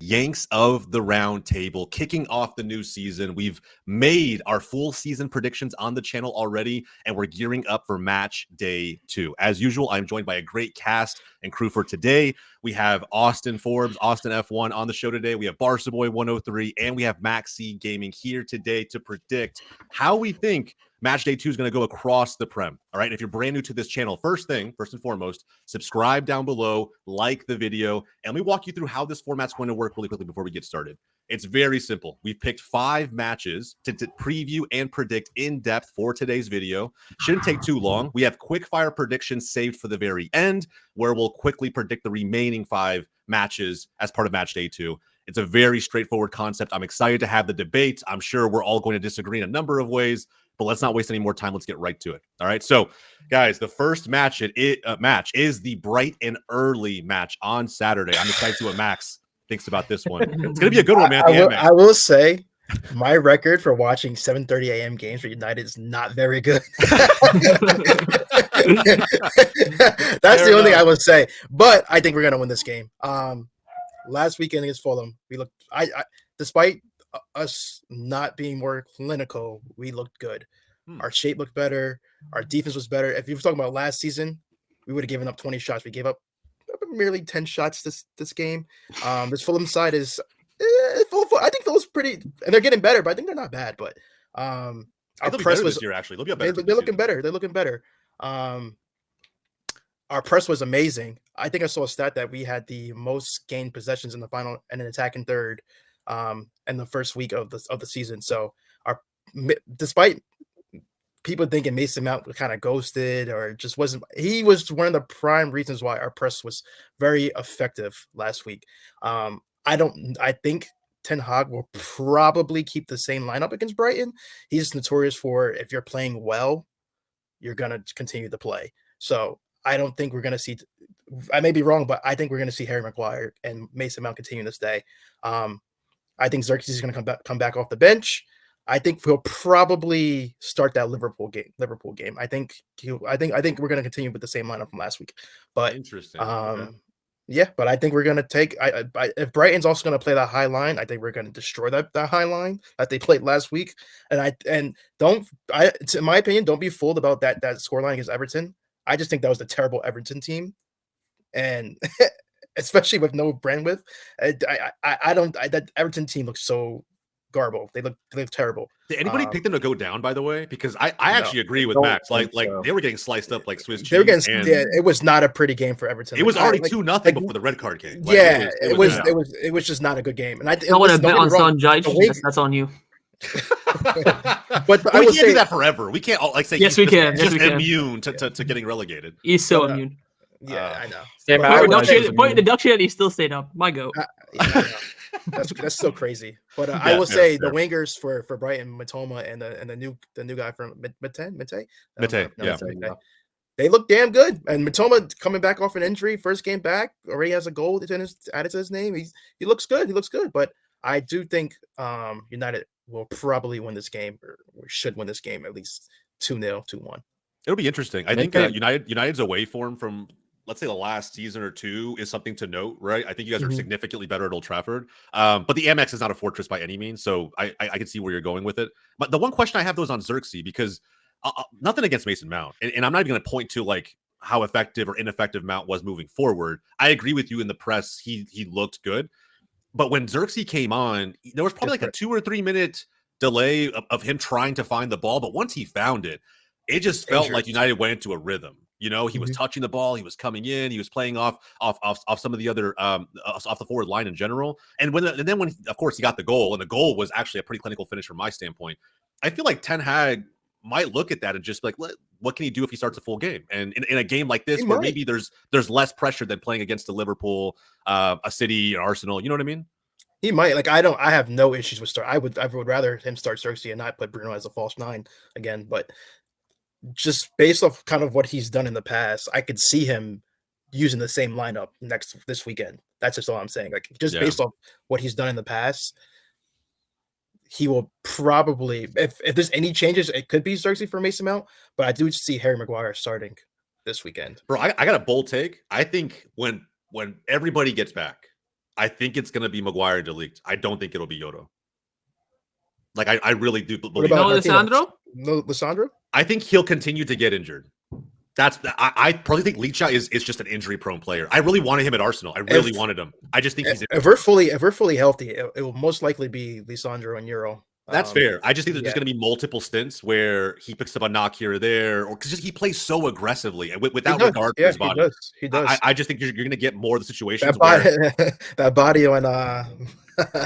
Yanks of the Roundtable, kicking off the new season. We've made our full season predictions on the channel already, and we're gearing up for match day 2. As usual, I'm joined by a great cast and crew for today. We have Austin Forbes, Austin F1 on the show today. We have BarcaBoy 103, and we have Maxi Gaming here today to predict how we think match day 2 is going to go across the Prem. All right. If you're brand new to this channel, first and foremost, subscribe down below, like the video, and let me walk you through how this format's going to work really quickly before we get started. It's very simple. We've picked 5 matches to preview and predict in depth for today's video. Shouldn't take too long. We have quickfire predictions saved for the very end, where we'll quickly predict the remaining 5 matches as part of match day 2. It's a very straightforward concept. I'm excited to have the debate. I'm sure we're all going to disagree in a number of ways, but let's not waste any more time. Let's get right to it. All right. So, guys, the first match is the bright and early match on Saturday. I'm excited to see what Max thinks about this one. It's going to be a good one, man. I will say my record for watching 7:30 a.m. games for United is not very good. That's the only thing I would say. But I think we're going to win this game. Last weekend against Fulham, we looked. Despite us not being more clinical, we looked good. Our shape looked better. Our defense was better. If you were talking about last season, we would have given up 20 shots. We gave up merely 10 shots this game. This Fulham side is, I think those pretty, and they're getting better, but I think they're not bad. But our press was this year, actually. They'll be better. They're looking better. They're looking better. Our press was amazing. I think I saw a stat that we had the most gained possessions in the final and an attack in third in the first week of the season. So despite people thinking Mason Mount kind of ghosted or just wasn't, he was one of the prime reasons why our press was very effective last week. I think Ten Hag will probably keep the same lineup against Brighton. He's notorious for, if you're playing well, you're going to continue to play. So I don't think we're going to see, I may be wrong, but I think we're going to see Harry Maguire and Mason Mount continue this day. I think Xerxes is going to come back off the bench. I think we'll probably start that Liverpool game. I think we're going to continue with the same lineup from last week. But interesting. Yeah, but I think we're going to take. If Brighton's also going to play that high line, I think we're going to destroy that high line that they played last week. In my opinion, don't be fooled about that scoreline against Everton. I just think that was a terrible Everton team, and especially with no bandwidth, that Everton team looks so garbled. They look terrible. Did anybody pick them to go down, by the way? Because I actually agree with Max. Like they were getting sliced up like Swiss cheese. They were getting, it was not a pretty game for Everton. It was already 2-0 before the red card came. It was just not a good game. And I want to bet on Son Judge. That's on you. But I can't do that forever. We can't say yes, we can. Just immune to getting relegated. He's so immune. Yeah, I know. Point deduction, and he still stayed up. My goat. That's so crazy. But I will say the wingers for Brighton, Matoma and the new guy from Mate. They look damn good. And Matoma coming back off an injury, first game back, already has a goal added to his name. He looks good. He looks good. But I do think United will probably win this game, or we should win this game at least 2-0, 2-1. It'll be interesting. I think United's away form from, let's say, the last season or two is something to note, right? I think you guys are significantly better at Old Trafford. But the Amex is not a fortress by any means, so I can see where you're going with it. But the one question I have, though, is on Xerxes, because nothing against Mason Mount, and I'm not even going to point to like how effective or ineffective Mount was moving forward. I agree with you in the press. He looked good. But when Xerxes came on, there was probably like a 2 or 3 minute delay of him trying to find the ball. But once he found it, it just felt like United went into a rhythm. You know, he was touching the ball, he was coming in, he was playing off some of the other off the forward line in general. And then when of course he got the goal, and the goal was actually a pretty clinical finish from my standpoint. I feel like Ten Hag might look at that and just be like, what can he do if he starts a full game? And in a game like this, where maybe there's less pressure than playing against a Liverpool, a City, an Arsenal, you know what I mean? He might. Like, I have no issues with start. I would rather him start Xerxes and not put Bruno as a false 9 again. But just based off kind of what he's done in the past, I could see him using the same lineup this weekend. That's just all I'm saying. Like, just based off what he's done in the past, he will probably, if there's any changes, it could be Xerxes for Mason Mount. But I do see Harry Maguire starting this weekend. Bro, I got a bold take. I think when everybody gets back, I think it's going to be Maguire Delict. I don't think it'll be Yoto. Like, I really do believe. about No, Lissandro? No, Lissandro? I think he'll continue to get injured. I probably think Licha is just an injury-prone player. I really wanted him at Arsenal. I really wanted him. I just think if we're fully healthy, it will most likely be Lissandro and Euro. That's fair. I just think there's just going to be multiple stints where he picks up a knock here or there, or because he plays so aggressively and without regard for his body. He does. I just think you're going to get more of the situations that body on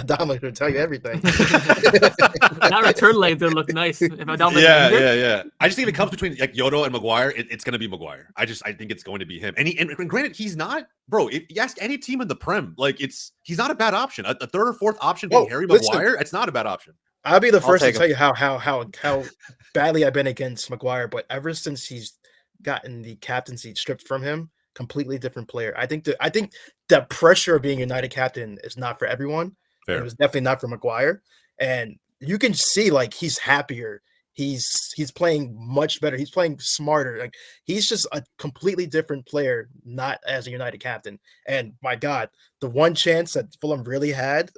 Dominic will tell you everything. That return leg did look nice. If Yeah. I just think if it comes between like Yoto and Maguire, it's going to be Maguire. I think it's going to be him. And granted, he's not, bro. If you ask any team in the Prem, like he's not a bad option. A third or fourth option being Harry Maguire, it's not a bad option. I'll be the first to tell you how badly I've been against Maguire, but ever since he's gotten the captaincy stripped from him, completely different player. I think the pressure of being United captain is not for everyone. It was definitely not for Maguire, and you can see like he's happier. He's playing much better. He's playing smarter. Like he's just a completely different player, not as a United captain. And my God, the one chance that Fulham really had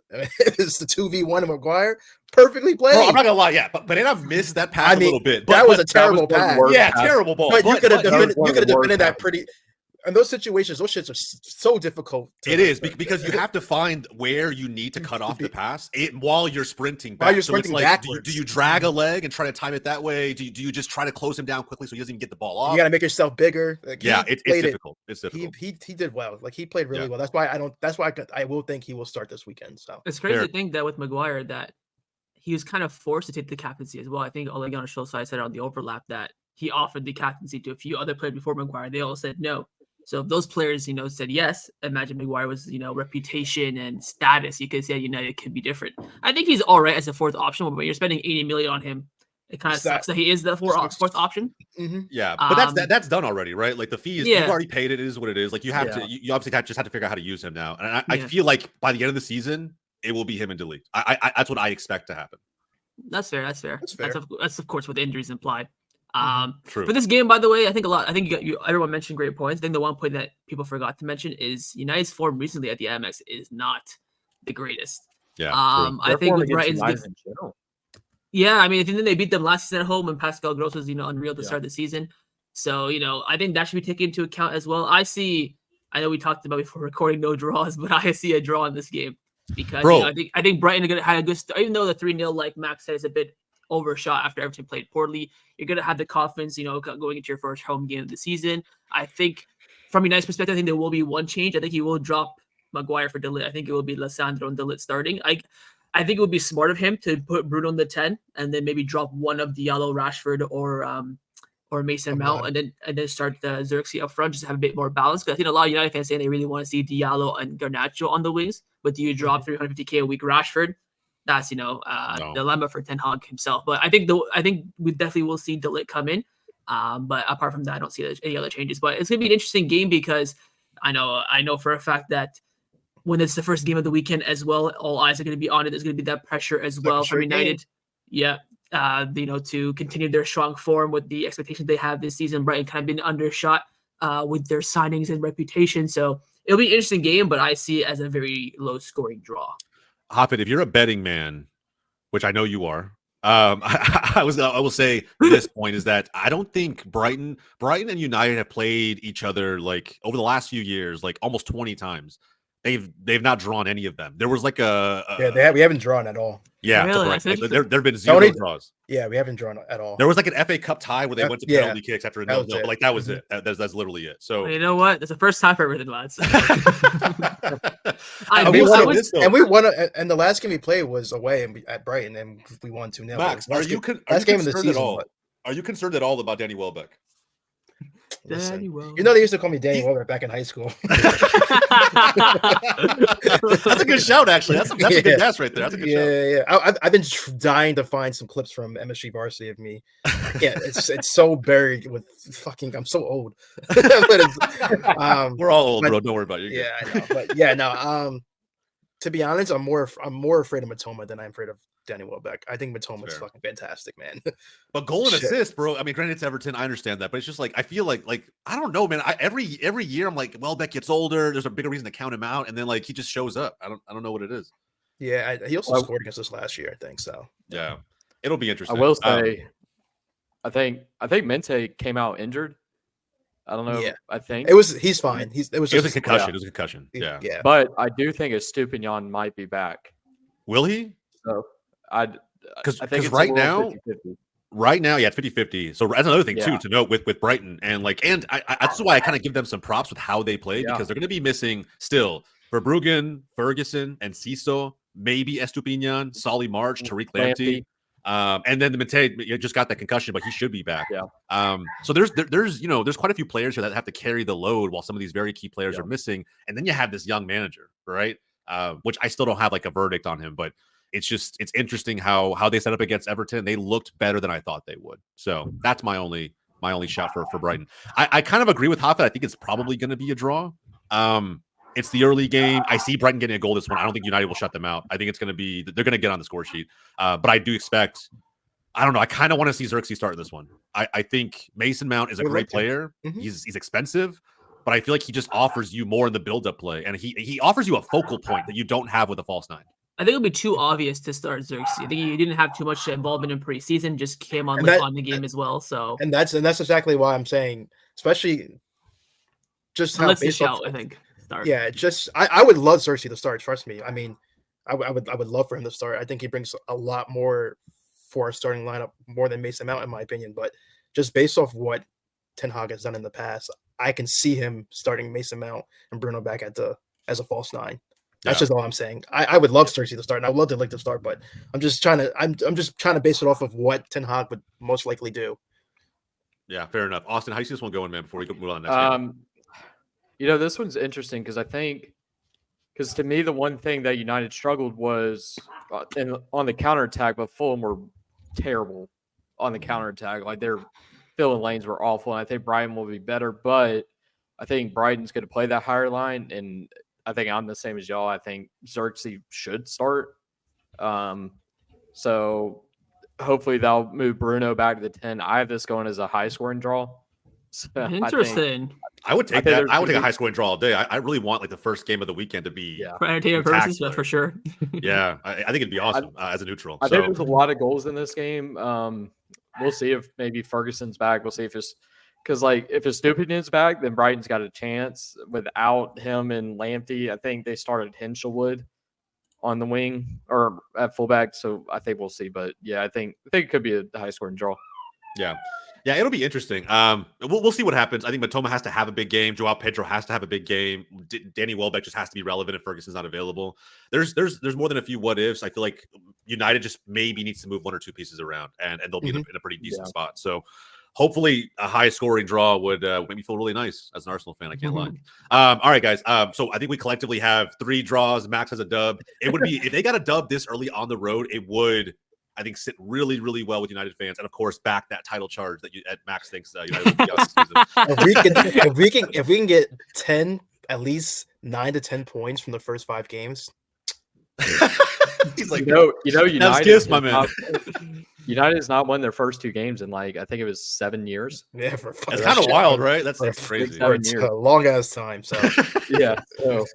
is the 2v1 of Maguire. Perfectly played. Bro, I'm not gonna lie, but Banana missed that pass a little bit. That was a terrible pass. Yeah, terrible ball. But you could have defended that pretty. And those situations, those shits are so difficult. It is because you have to find where you need to cut off the pass while you're sprinting back. Do you drag a leg and try to time it that way? Do you just try to close him down quickly so he doesn't even get the ball off? You got to make yourself bigger. Like, it's difficult. It's difficult. He did well. Like he played really well. That's why I will think he will start this weekend. So it's crazy to think that with Maguire that he was kind of forced to take the captaincy as well. I think Ole Gunnar Solskjaer said on the overlap that he offered the captaincy to a few other players before Maguire. They all said no. So if those players, said yes, imagine Maguire was, reputation and status. You could say United could be different. I think he's all right as a fourth option, but when you're spending 80 million on him, it kind of sucks that he is the fourth option. Mm-hmm. Yeah, but that's done already, right? Like the fees, you've already paid it. It is what it is. Like you have to, you obviously just have to figure out how to use him now. And I feel like by the end of the season, it will be him and Delete. That's what I expect to happen. That's fair. That's of course with injuries implied. True. For this game, by the way, I think everyone mentioned great points. I think the one point that people forgot to mention is United's form recently at the Amex is not the greatest. Yeah. I think with Brighton's I mean, I think they beat them last season at home when Pascal Gross was unreal to start the season. So I think that should be taken into account as well. I know we talked about before recording no draws, but I see a draw in this game because I think Brighton had a good start, even though the 3-0 like Max said is a bit overshot after Everton played poorly. You're going to have the confidence, going into your first home game of the season. I think from United's perspective, I think there will be one change. I think he will drop Maguire for Delit. I think it will be Lissandro and Delit starting. I think it would be smart of him to put Bruno on the 10 and then maybe drop one of Diallo, Rashford, or Mason Mount and then start the Xerxes up front just to have a bit more balance. Because I think a lot of United fans saying they really want to see Diallo and Garnacho on the wings. But do you drop 350k a week Rashford? That's dilemma for Ten Hag himself. But I think we definitely will see Delit come in. But apart from that, I don't see any other changes. But it's gonna be an interesting game because I know for a fact that when it's the first game of the weekend as well, all eyes are gonna be on it. There's gonna be that pressure as well from United. Yeah. To continue their strong form with the expectations they have this season. Brighton kind of been undershot with their signings and reputation. So it'll be an interesting game, but I see it as a very low scoring draw. Hoppin, if you're a betting man, which I know you are, I will say this point is that I don't think Brighton and United have played each other like over the last few years, like almost 20 times. They've not drawn any of them. There was like we haven't drawn at all. Yeah, really? Like, there have been zero draws. Yeah, we haven't drawn at all. There was like an FA Cup tie where they went to penalty kicks after a 0-0, but like that was it. That's literally it. So you know what? That's the first time for everything, lads. We won. And the last game we played was away at Brighton, and we won 2-0. Max, are you concerned at all? Are you concerned at all about Danny Welbeck? Listen, they used to call me Danny Welbeck back in high school. That's a good shout, actually. That's a good guess right there. That's a good shout. Yeah. I've been dying to find some clips from MSG Varsity of me. Yeah, it's so buried with fucking. I'm so old. But we're all old, bro. Don't worry about it. I know. But To be honest, I'm more afraid of Matoma than I'm afraid of Danny Welbeck. I think Matoma's fucking fantastic, man. But goal and assist, bro. I mean, granted, it's Everton. I understand that, but it's just like I feel like I don't know, man. Every year I'm like, Welbeck gets older. There's a bigger reason to count him out, and then like he just shows up. I don't know what it is. Yeah, he also scored against us last year, I think. So yeah, it'll be interesting. I will say, I think Mente came out injured. I don't know. Yeah. I think he's fine. It was a concussion. It was a concussion. Yeah. Yeah. But I do think Estupinian might be back. Will he? So I think it's right now, 50-50. Right now, yeah, it's 50-50. So that's another thing too to note with Brighton and that's why I kind of give them some props with how they play because they're going to be missing still Verbruggen, Ferguson, and Ciso, maybe Estupinian, Solly March, Tariq Lamptey. And then the Mate just got that concussion, but he should be back. Yeah. So there's there's quite a few players here that have to carry the load while some of these very key players are missing. And then you have this young manager, right? Which I still don't have like a verdict on him, but it's interesting how they set up against Everton. They looked better than I thought they would. So that's my only shot for Brighton. I kind of agree with Hafid. I think it's probably going to be a draw. It's the early game. I see Brighton getting a goal this one. I don't think United will shut them out. I think it's going to be they're going to get on the score sheet. But I do expect. I don't know. I kind of want to see Xerxes start this one. I think Mason Mount is a great player. Mm-hmm. He's expensive, but I feel like he just offers you more in the build-up play, and he offers you a focal point that you don't have with a false nine. I think it'll be too obvious to start Xerxes. I think he didn't have too much involvement in preseason, just came on the game as well. So and that's exactly why I'm saying, especially just how based off, I think. Start. Yeah, I would love Xerxes to start. Trust me. I mean, I would love for him to start. I think he brings a lot more for our starting lineup, more than Mason Mount, in my opinion. But just based off what Ten Hag has done in the past, I can see him starting Mason Mount and Bruno back as a false nine. That's just all I'm saying. I would love Xerxes to start, and I would love to like to start, but I'm just trying to base it off of what Ten Hag would most likely do. Yeah, fair enough. Austin, how do you see this one going, man? Before we move on to the next game? This one's interesting because to me the one thing that United struggled was on the counterattack, but Fulham were terrible on the counterattack. Like their filling lanes were awful, and I think Brighton will be better, but I think Brighton's going to play that higher line, and I think I'm the same as y'all. I think Xerxes should start. So hopefully they'll move Bruno back to the 10. I have this going as a high scoring draw. So interesting. I would take that. I would take a high scoring draw all day. I really want like the first game of the weekend to be for entertainment purposes, but for sure. Yeah, I think it'd be awesome as a neutral. I think there's a lot of goals in this game. We'll see if maybe Ferguson's back. We'll see if it's because if Estupinian's back, then Brighton's got a chance. Without him and Lamptey, I think they started Hinchelwood on the wing or at fullback. So I think we'll see. But yeah, I think it could be a high scoring draw. Yeah, it'll be interesting. We'll see what happens. I think Matoma has to have a big game. Joao Pedro has to have a big game. Danny Welbeck just has to be relevant if Ferguson's not available. There's more than a few what ifs. I feel like United just maybe needs to move one or two pieces around, and they'll be in a pretty decent spot. So hopefully a high scoring draw would make me feel really nice as an Arsenal fan. I can't lie. All right, guys. So I think we collectively have 3 draws. Max has a dub. It would be if they got a dub this early on the road, it would, I think, sit really, really well with United fans, and of course, back that title charge that Max thinks United will be out this season. if we can get 10, at least 9 to 10 points from the first 5 games. He's like, United. Kiss, my man. United has not won their first 2 games in I think it was 7 years. Yeah, it's kind of wild, right? That's crazy. 7 years. A long ass time. So yeah, so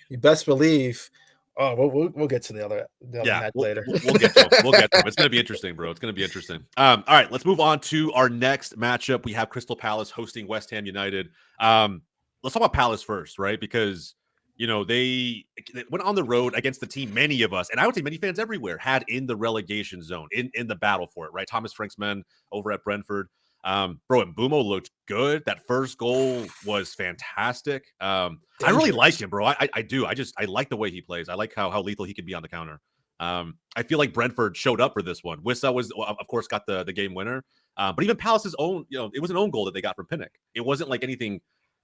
you best believe. Oh, we'll get to the other match later. We'll get to them. We'll get to them. It's going to be interesting, bro. It's going to be interesting. All right, let's move on to our next matchup. We have Crystal Palace hosting West Ham United. Let's talk about Palace first, right? Because they went on the road against the team many of us, and I would say many fans everywhere, had in the relegation zone, in the battle for it, right? Thomas Frank's men over at Brentford. Bro, and Mbumo looked good. That first goal was fantastic. I really like him, bro. I do. I like the way he plays. I like how lethal he can be on the counter. I feel like Brentford showed up for this one. Wissa was, of course, got the game winner. But even Palace's own, it was an own goal that they got from Pinnock. It wasn't like anything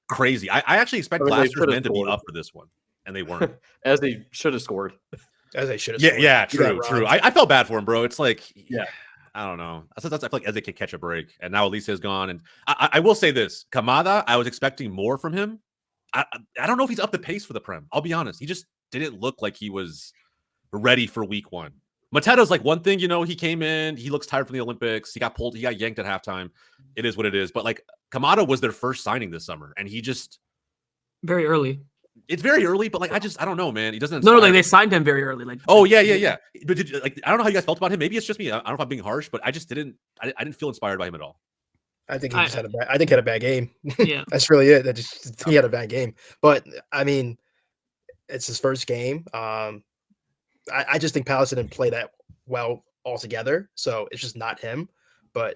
crazy. I actually expect Glasser's men to be up for this one, and they weren't. As they should have scored. As they should have. Yeah, true. I felt bad for him, bro. It's like, yeah. I don't know. I feel like Eze could catch a break, and now Elise is gone. And I will say this: Kamada, I was expecting more from him. I don't know if he's up the pace for the Prem. I'll be honest. didn't look like he was ready for week 1. Mateda's like one thing, he came in, he looks tired from the Olympics. He got yanked at halftime. It is what it is. But like Kamada was their first signing this summer, and he just very early. It's very early, but like I don't know, man. He doesn't. No, like they signed him very early. Like yeah. But I don't know how you guys felt about him. Maybe it's just me. I don't know if I'm being harsh, but I just didn't. I didn't feel inspired by him at all. I think he just had a bad game. Yeah, that's really it. He had a bad game. But I mean, it's his first game. I just think Palace didn't play that well altogether, so it's just not him. But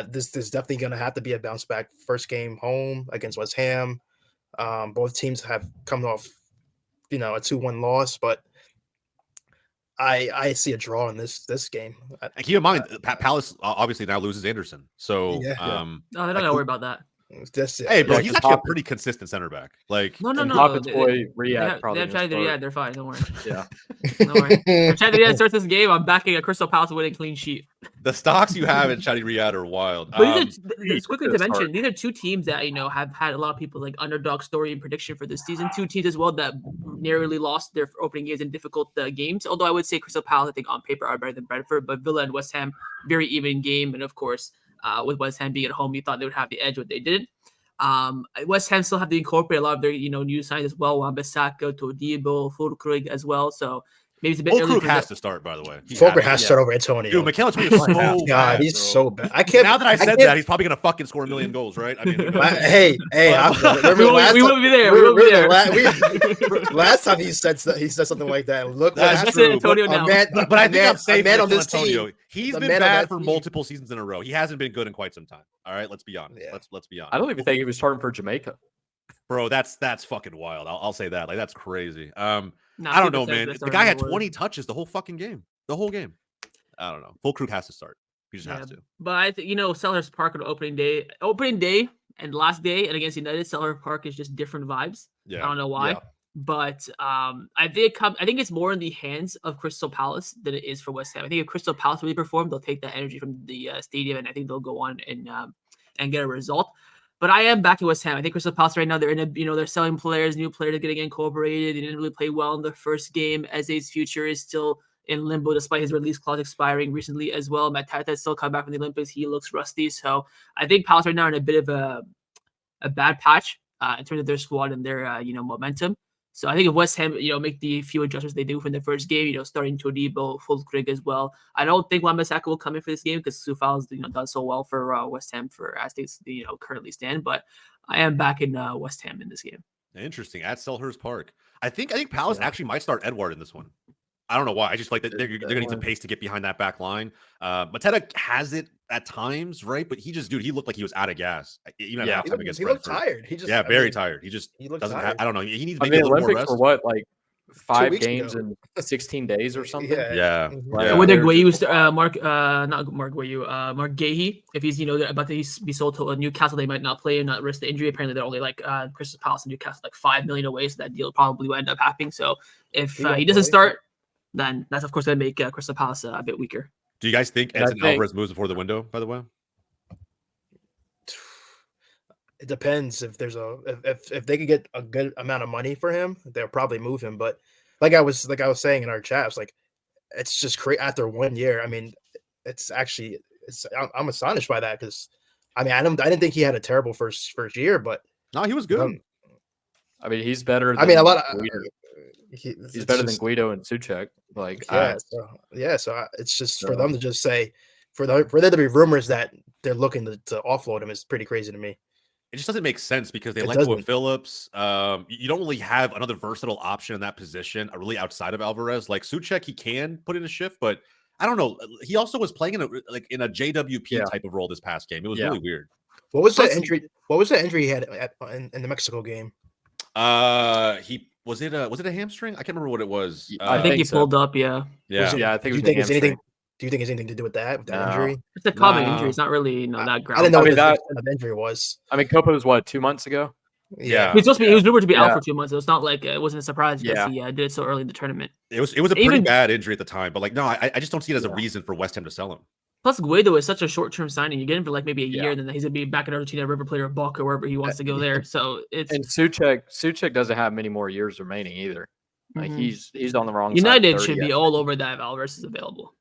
this is definitely going to have to be a bounce back first game home against West Ham. Both teams have come off, a 2-1 loss, but I see a draw in this game. And keep in mind, Palace obviously now loses Anderson, so I don't gotta worry about that. Hey, bro, he's actually a pretty consistent center back. Like no. Boy, Riyad probably. They're fine. Don't worry. Yeah. Don't worry. If Chaddy Riyad starts this game, I'm backing a Crystal Palace winning clean sheet. The stocks you have in Chaddy Riyad are wild. But it's quickly to mention, these are two teams that have had a lot of people like underdog story and prediction for this season. Two teams as well that narrowly lost their opening games in difficult games. Although I would say Crystal Palace, I think on paper are better than Brentford, but Villa and West Ham very even game, and of course with West Ham being at home, you thought they would have the edge, but they didn't. West Ham still have to incorporate a lot of their new signs as well. Wan-Bissaka, Todibo, Fulkrug as well. So maybe it's a bit early. Fulkrug has to start, by the way. Fulkrug has to start over Antonio. Dude, Mikel Antonio is so God, bad, he's bro. so bad. I can't. Now that I said that, he's probably gonna fucking score 1 million goals, right? I mean, we won't be there. We won't be there. Last time he said something like that. Look, that's true. Antonio now. But I think I'm safe man on this Antonio. team. He's been bad for multiple seasons in a row. He hasn't been good in quite some time. All right, let's be honest. Yeah. Let's be honest. I don't even think he was starting for Jamaica. Bro, that's fucking wild. I'll say that. Like that's crazy. I No, don't know, man. The guy had 20 touches the whole fucking game. The whole game. I don't know. Fulkrug has to start. He just has to. But I think Selhurst Park on opening day and last day, and against United, Selhurst Park is just different vibes. Yeah. I don't know why. Yeah. But I think it's more in the hands of Crystal Palace than it is for West Ham. I think if Crystal Palace really perform, they'll take that energy from the stadium, and I think they'll go on and get a result. But I am backing West Ham. I think Crystal Palace right now, they're in they're selling players, new players are getting incorporated. They didn't really play well in the first game. Eze's future is still in limbo despite his release clause expiring recently as well. Matata's still come back from the Olympics. He looks rusty. So I think Palace right now are in a bit of a bad patch in terms of their squad and their momentum. So I think if West Ham, make the few adjustments they do from the first game, starting Todibo, Fulkrug as well. I don't think Wan-Bissaka will come in for this game because Soufal's done so well for West Ham as they currently stand. But I am back in West Ham in this game. Interesting. At Selhurst Park, I think Palace actually might start Edouard in this one. I don't know why. I just like that they're going to need some pace to get behind that back line. Mateta has it at times, right? But he looked like he was out of gas. Even at halftime against Brentford. Looked tired. Very tired. He doesn't have, I don't know. He needs maybe a little more rest. For what, like 5 games in 16 days or something? Yeah. Whether Guayu, Mark Gahey, if he's about to be sold to Newcastle, they might not play and not risk the injury. Apparently, they're only like Crystal Palace and Newcastle like $5 million away, so that deal probably will end up happening. So if he doesn't start, then that's of course going to make Crystal Palace a bit weaker. Do you guys think Edson Alvarez moves before the window? By the way, it depends. If there's if they could get a good amount of money for him, they'll probably move him. But like I was saying in our chats, like it's just crazy after 1 year. I mean, I'm astonished by that because I didn't think he had a terrible first year, but no, he was good. I mean, he's better. I mean, a lot of. He's better than Guido and Souček. Like, so it's just for them to just say, for there to be rumors that they're looking to offload him is pretty crazy to me. It just doesn't make sense because they let go of Phillips. You don't really have another versatile option in that position, really outside of Alvarez. Like Souček, he can put in a shift, but I don't know. He also was playing in a JWP type of role this past game. It was really weird. What was that injury? What was the injury he had in the Mexico game? Was it a hamstring? I can't remember what it was. I think he pulled up. Yeah. I think. Do you think it's anything to do with that injury? It's a common injury. It's not really that ground. I didn't know what that injury was. I mean, Copa was 2 months ago. Yeah, he was rumored to be out for 2 months. So it's not like it wasn't a surprise because he did it so early in the tournament. It was a pretty bad injury at the time, but I just don't see it as a reason for West Ham to sell him. Plus, Guido is such a short-term signing. You get him for like maybe a year, and then he's gonna be back in Argentina, River Plate or Boca, wherever he wants to go there. So it's Souček doesn't have many more years remaining either. Like he's on the wrong United side. should be all over that if Alvarez is available.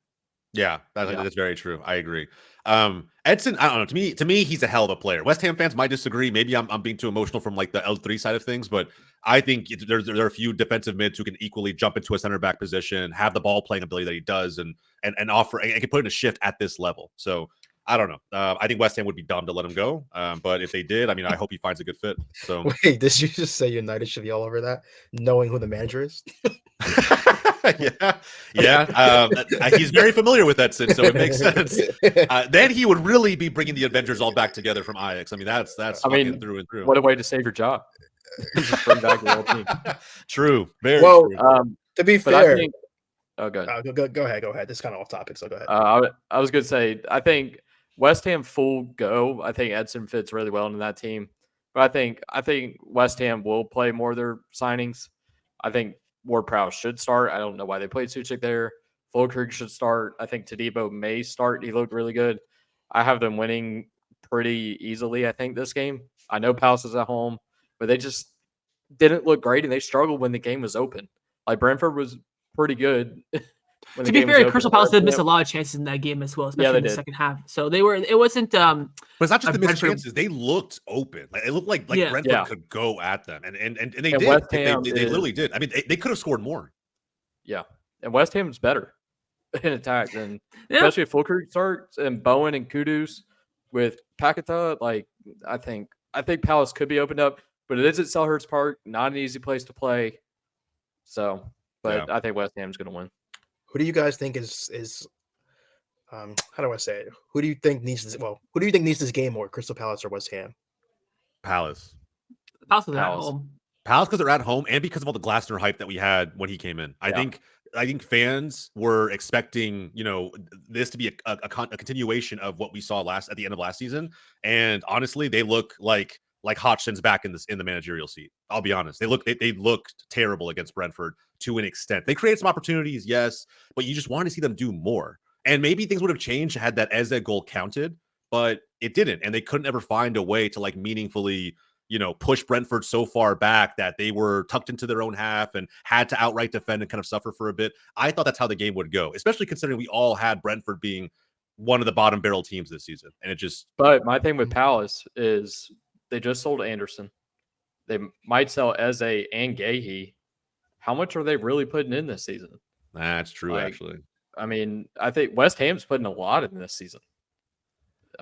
Yeah, that's very true. I agree. Edson, I don't know. To me, he's a hell of a player. West Ham fans might disagree. Maybe I'm being too emotional from like the L3 side of things, but I think there are a few defensive mids who can equally jump into a center back position, have the ball playing ability that he does, and offer and can put in a shift at this level. So I don't know. I think West Ham would be dumb to let him go. But if they did, I mean, I hope he finds a good fit. So wait, did you just say United should be all over that, knowing who the manager is? yeah. He's very familiar with that sin, so it makes sense. Then he would really be bringing the Avengers all back together from Ajax. I mean, that's through and through. What a way to save your job. Just bring back the whole team. True. Very true. To be fair, I think, go ahead. Go ahead. This is kind of off topic, so go ahead. I was going to say, I think West Ham full go. I think Edson fits really well into that team. But I think West Ham will play more of their signings. I think Ward-Prowse should start. I don't know why they played Suchek there. Fulkrug should start. I think Todibo may start. He looked really good. I have them winning pretty easily, I think, this game. I know Palace is at home, but they just didn't look great, and they struggled when the game was open. Like, Brentford was pretty good. To be fair, Crystal Palace did miss a lot of chances in that game as well, especially in the second half. So it wasn't. But it's not just the missed chances; they looked open. Like, it looked like Brentford could go at them, and they did. West Ham they literally did. I mean, they could have scored more. Yeah, and West Ham's better in attack than especially if Fulkrug starts and Bowen and Kudus with Paquetá. Like, I think Palace could be opened up, but it is at Selhurst Park, not an easy place to play. So, but I think West Ham's going to win. Who do you guys think is how do I say it? Who do you think needs this? Well, who do you think needs this game more, Crystal Palace or West Ham? Palace. Palace is at home. Palace because they're at home and because of all the Glasner hype that we had when he came in. I think fans were expecting, this to be a continuation of what we saw at the end of last season. And honestly, they look like Hodgson's back in the managerial seat. I'll be honest. They looked terrible against Brentford to an extent. They created some opportunities, yes, but you just wanted to see them do more. And maybe things would have changed had that Eze goal counted, but it didn't. And they couldn't ever find a way to meaningfully, push Brentford so far back that they were tucked into their own half and had to outright defend and kind of suffer for a bit. I thought that's how the game would go, especially considering we all had Brentford being one of the bottom barrel teams this season. And it just. But my thing with Palace is they just sold Anderson. They might sell Eze and Gahey. How much are they really putting in this season? That's true, actually. I mean, I think West Ham's putting a lot in this season.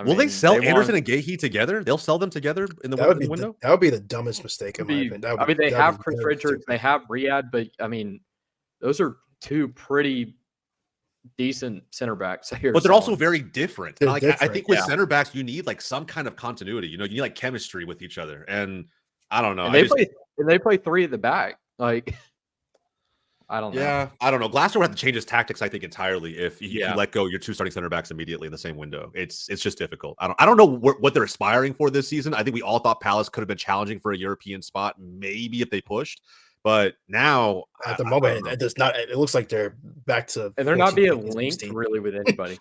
Will they sell Anderson and Gahey together? They'll sell them together in the window? That would be the dumbest mistake in my opinion. They have Chris Richards, they have Riyadh, but I mean, those are two pretty decent center backs here. But they're also very different. I think with center backs, you need some kind of continuity. You need chemistry with each other. And I don't know. And they play three at the back. I don't know. Yeah, I don't know. Glasner would have to change his tactics, I think, entirely if you let go your two starting center backs immediately in the same window. It's just difficult. I don't know what they're aspiring for this season. I think we all thought Palace could have been challenging for a European spot, maybe if they pushed. But now, at the moment, it does not. It looks like they're back to, and they're not being linked really with anybody.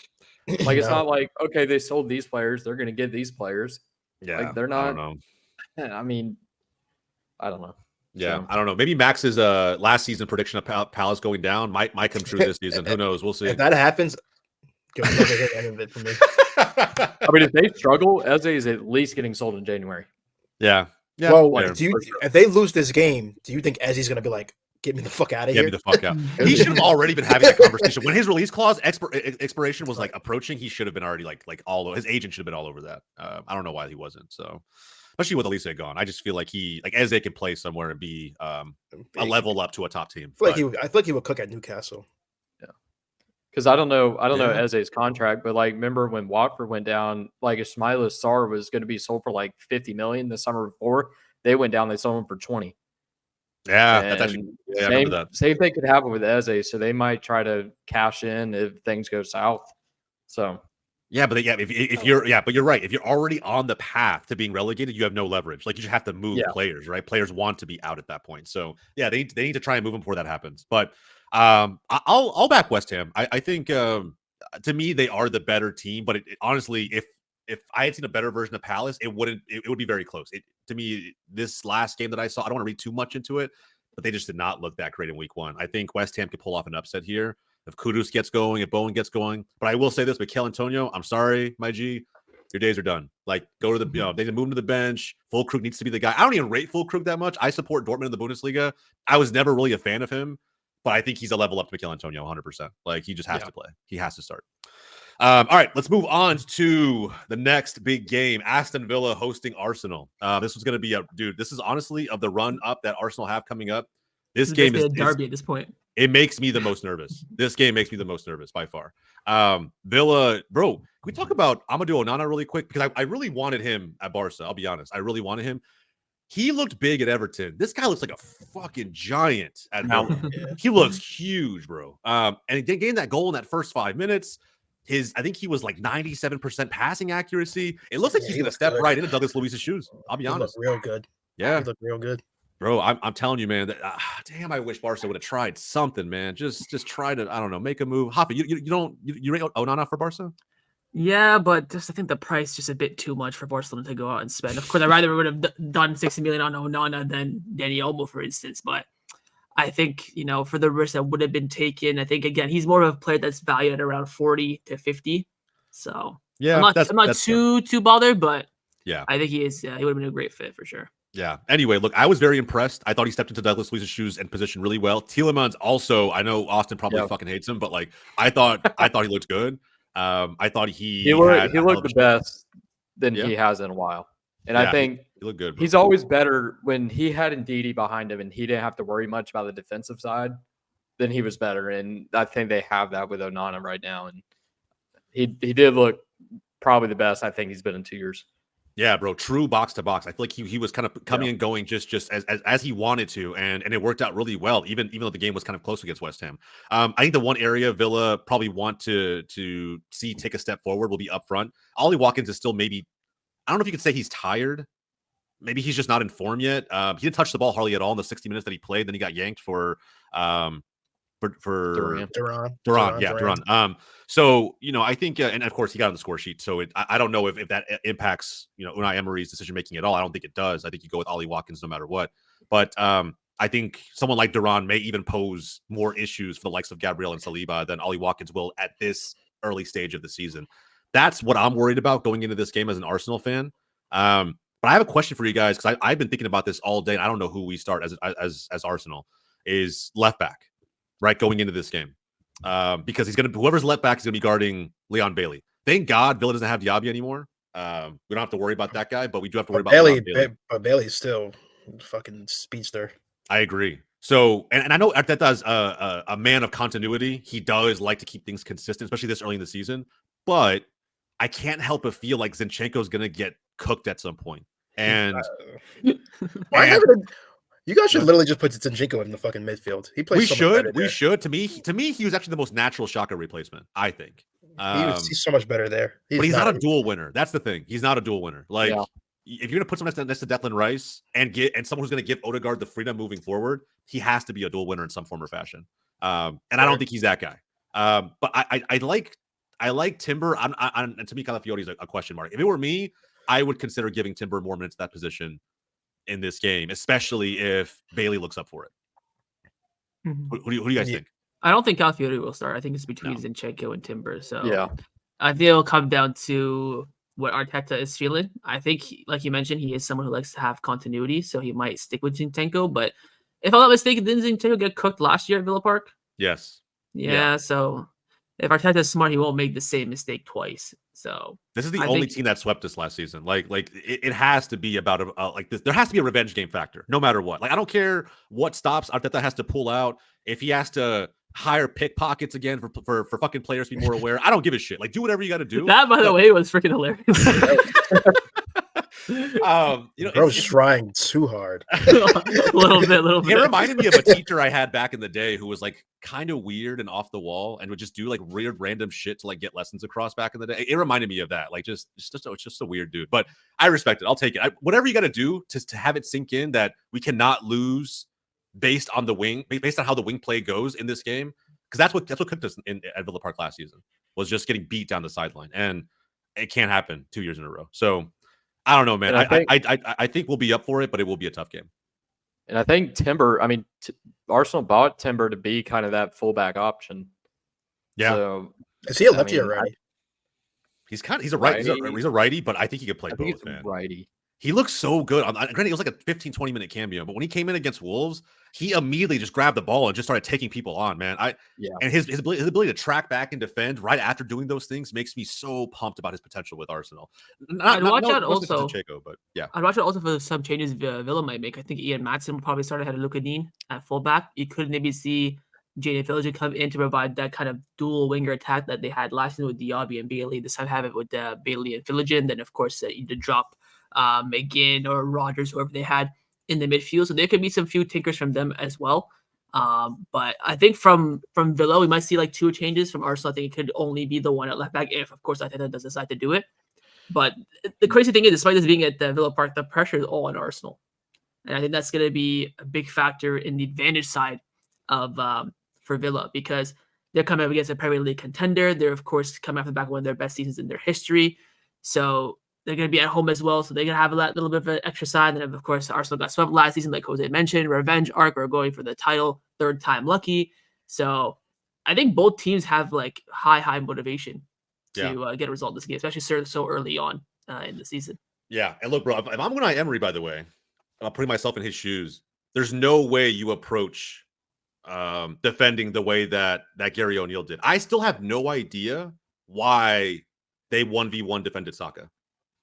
It's not like, okay, they sold these players, they're going to get these players. Yeah, they're not. I don't know. I mean, I don't know. Yeah, so. I don't know. Maybe Max's last season prediction of Palace going down might come true this season. Who knows? We'll see. If that happens, you'll never hear any of it from me. I mean, if they struggle, Eze is at least getting sold in January. Yeah. Yeah. Well, if they lose this game, do you think Eze's going to be like, get me the fuck out of here? Get me the fuck out. He should have already been having that conversation. When his release clause expiration was approaching, he should have been already all over. His agent should have been all over that. I don't know why he wasn't. So. Especially with Elise gone, I just feel like Eze can play somewhere and be a level up to a top team. I feel like he would cook at Newcastle. Yeah, because I don't know Eze's contract, but remember when Watford went down, Ismaila Sarr was going to be sold for 50 million the summer before. They went down, they sold him for 20. Yeah, that's actually I remember that. Same thing could happen with Eze, so they might try to cash in if things go south. So. Yeah, but if you're right. If you're already on the path to being relegated, you have no leverage. You just have to move players, right? Players want to be out at that point. So yeah, they need to try and move them before that happens. But I'll back West Ham. I think to me they are the better team. But honestly, if I had seen a better version of Palace, it would be very close. To me, this last game that I saw, I don't want to read too much into it. but they just did not look that great in week 1. I think West Ham could pull off an upset here if Kudus gets going, if Bowen gets going. But I will say this, Mikel Antonio, I'm sorry, my G, your days are done. Like, go to the, they need to move him to the bench. Füllkrug needs to be the guy. I don't even rate Füllkrug that much. I support Dortmund in the Bundesliga. I was never really a fan of him, but I think he's a level up to Mikel Antonio 100%. Like, he just has to play. He has to start. All right, let's move on to the next big game. Aston Villa hosting Arsenal. This was going to be this is honestly of the run up that Arsenal have coming up. This game is a derby at this point. It makes me the most nervous. This game makes me the most nervous by far. Villa, bro, can we talk about Amadou Onana really quick? Because I really wanted him at Barca. I'll be honest. I really wanted him. He looked big at Everton. This guy looks like a fucking giant at Villa. He looks huge, bro. And he gained that goal in that first 5 minutes. I think he was like 97% passing accuracy. It looks like he's going to step right into Douglas Luiz's shoes. I'll be honest. Real good. Yeah. He looked real good. Bro, I'm telling you, man. That, damn, I wish Barca would have tried something, man. Just try to, I don't know, make a move. Hoppy, you rate Onana for Barca? Yeah, but I think the price just a bit too much for Barcelona to go out and spend. Of course, I rather would have done 60 million on Onana than Dani Olmo, for instance. But I think, for the risk that would have been taken, I think, again, he's more of a player that's valued at around 40 to 50. So yeah, I'm not too bothered, but yeah, I think he would have been a great fit for sure. Yeah. Anyway, look, I was very impressed. I thought he stepped into Douglas Luiz's shoes and positioned really well. Tielemans also, I know Austin probably fucking hates him, but like I thought he looked good. I thought he looked the best than he has in a while. And I think he looked good. He's always better when he had Ndidi behind him and he didn't have to worry much about the defensive side. Then he was better. And I think they have that with Onana right now. And he did look probably the best I think he's been in 2 years. Yeah, bro, true box to box. I feel like he was kind of coming and going just as he wanted to, and it worked out really well, even though the game was kind of close against West Ham. I think the one area Villa probably want to see take a step forward will be up front. Ollie Watkins is still maybe, I don't know if you could say he's tired. Maybe he's just not in form yet. He didn't touch the ball hardly at all in the 60 minutes that he played. Then he got yanked for Duran. So, I think, and of course he got on the score sheet. So I don't know if that impacts, Unai Emery's decision making at all. I don't think it does. I think you go with Ollie Watkins no matter what. But I think someone like Duran may even pose more issues for the likes of Gabriel and Saliba than Ollie Watkins will at this early stage of the season. That's what I'm worried about going into this game as an Arsenal fan. But I have a question for you guys, because I've been thinking about this all day, and I don't know who we start as Arsenal is left back. Right, going into this game, because whoever's left back is gonna be guarding Leon Bailey. Thank God Villa doesn't have Diaby anymore. We don't have to worry about that guy, but we do have to worry about Bailey. But Bailey's still fucking speedster. I agree. So, and I know Arteta's a man of continuity. He does like to keep things consistent, especially this early in the season. But I can't help but feel like Zinchenko's gonna get cooked at some point. And you guys should literally just put Zinchenko in the fucking midfield. He plays. We should. To me, he was actually the most natural Xhaka replacement, I think. He's so much better there. But he's not a dual winner. That's the thing. He's not a dual winner. Like, if you're gonna put someone next to Declan Rice and someone who's gonna give Odegaard the freedom moving forward, he has to be a dual winner in some form or fashion. And I don't think he's that guy. But I like Timber. And to me, Calafiori is a question mark. If it were me, I would consider giving Timber more minutes to that position in this game, especially if Bailey looks up for it. Mm-hmm. Who do you guys think? I don't think Calafiori will start. I think it's between Zinchenko and Timber. So I think it'll come down to what Arteta is feeling. I think, like you mentioned, he is someone who likes to have continuity, so he might stick with Zinchenko. But if I'm not mistaken, didn't Zinchenko get cooked last year at Villa Park? Yes. Yeah. So if Arteta's smart, he won't make the same mistake twice. So this is the only team that swept us last season. Like it has to be about like this. There has to be a revenge game factor, no matter what. Like, I don't care what stops Arteta has to pull out. If he has to hire pickpockets again for fucking players to be more aware, I don't give a shit. Like, do whatever you got to do. That, by the way, was freaking hilarious. Bro's trying too hard. a little bit. It reminded me of a teacher I had back in the day who was like kind of weird and off the wall and would just do like weird random shit to like get lessons across back in the day. It reminded me of that. Like, just a weird dude. But I respect it. I'll take it. Whatever you got to do to have it sink in that we cannot lose based on how the wing play goes in this game, because that's what cooked us at Villa Park last season, was just getting beat down the sideline, and it can't happen 2 years in a row. So I don't know, man. I think we'll be up for it, but it will be a tough game. And I think Timber. I mean, Arsenal bought Timber to be kind of that fullback option. Yeah. So, is he a lefty or righty? He's a righty, but I think he could play both, man. Righty. He looks so good. Granted, it was like a 15-20 minute cameo, but when he came in against Wolves, he immediately just grabbed the ball and just started taking people on, man. And his ability to track back and defend right after doing those things makes me so pumped about his potential with Arsenal. I'd watch out also for some changes Villa might make. I think Ian Maatsen will probably start ahead of Luka Dean at fullback. You could maybe see Jaden Phillips come in to provide that kind of dual winger attack that they had last season with Diaby and Bailey. This time have it with Bailey and Phillips. Then of course you drop McGinn or Rodgers, whoever they had in the midfield. So there could be some few tinkers from them as well. But I think from Villa, we might see like 2 changes. From Arsenal, I think it could only be the one at left back if, of course, Arteta does decide to do it. But the crazy thing is, despite this being at the Villa Park, the pressure is all on Arsenal. And I think that's going to be a big factor in the advantage side of for Villa, because they're coming up against a Premier League contender. They're, of course, coming off the back of one of their best seasons in their history. So they're going to be at home as well, so they're going to have a little bit of an extra side. And, of course, Arsenal got swept last season, like Jose mentioned. Revenge arc. We're going for the title, 3rd time lucky. So I think both teams have, like, high motivation to get a result in this game, especially so early on in the season. Yeah, and look, bro, if I'm going to Emery, by the way, I'm putting myself in his shoes. There's no way you approach defending the way that Gary O'Neill did. I still have no idea why they 1v1 defended Saka.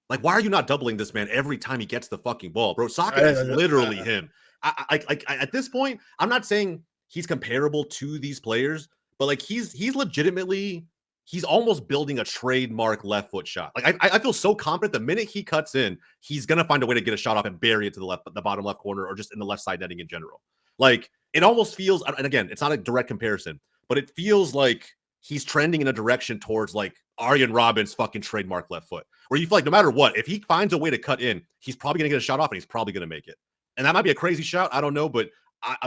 Like, why are you not doubling this man every time he gets the fucking ball, bro? Saka is literally him. At this point, I'm not saying he's comparable to these players, but like he's legitimately, he's almost building a trademark left foot shot. Like I feel so confident the minute he cuts in, he's gonna find a way to get a shot off and bury it to the bottom left corner or just in the left side netting in general. Like it almost feels, and again, it's not a direct comparison, but it feels like he's trending in a direction towards like Arjen Robben's fucking trademark left foot, where you feel like no matter what, if he finds a way to cut in, he's probably going to get a shot off and he's probably going to make it. And that might be a crazy shot. I don't know. But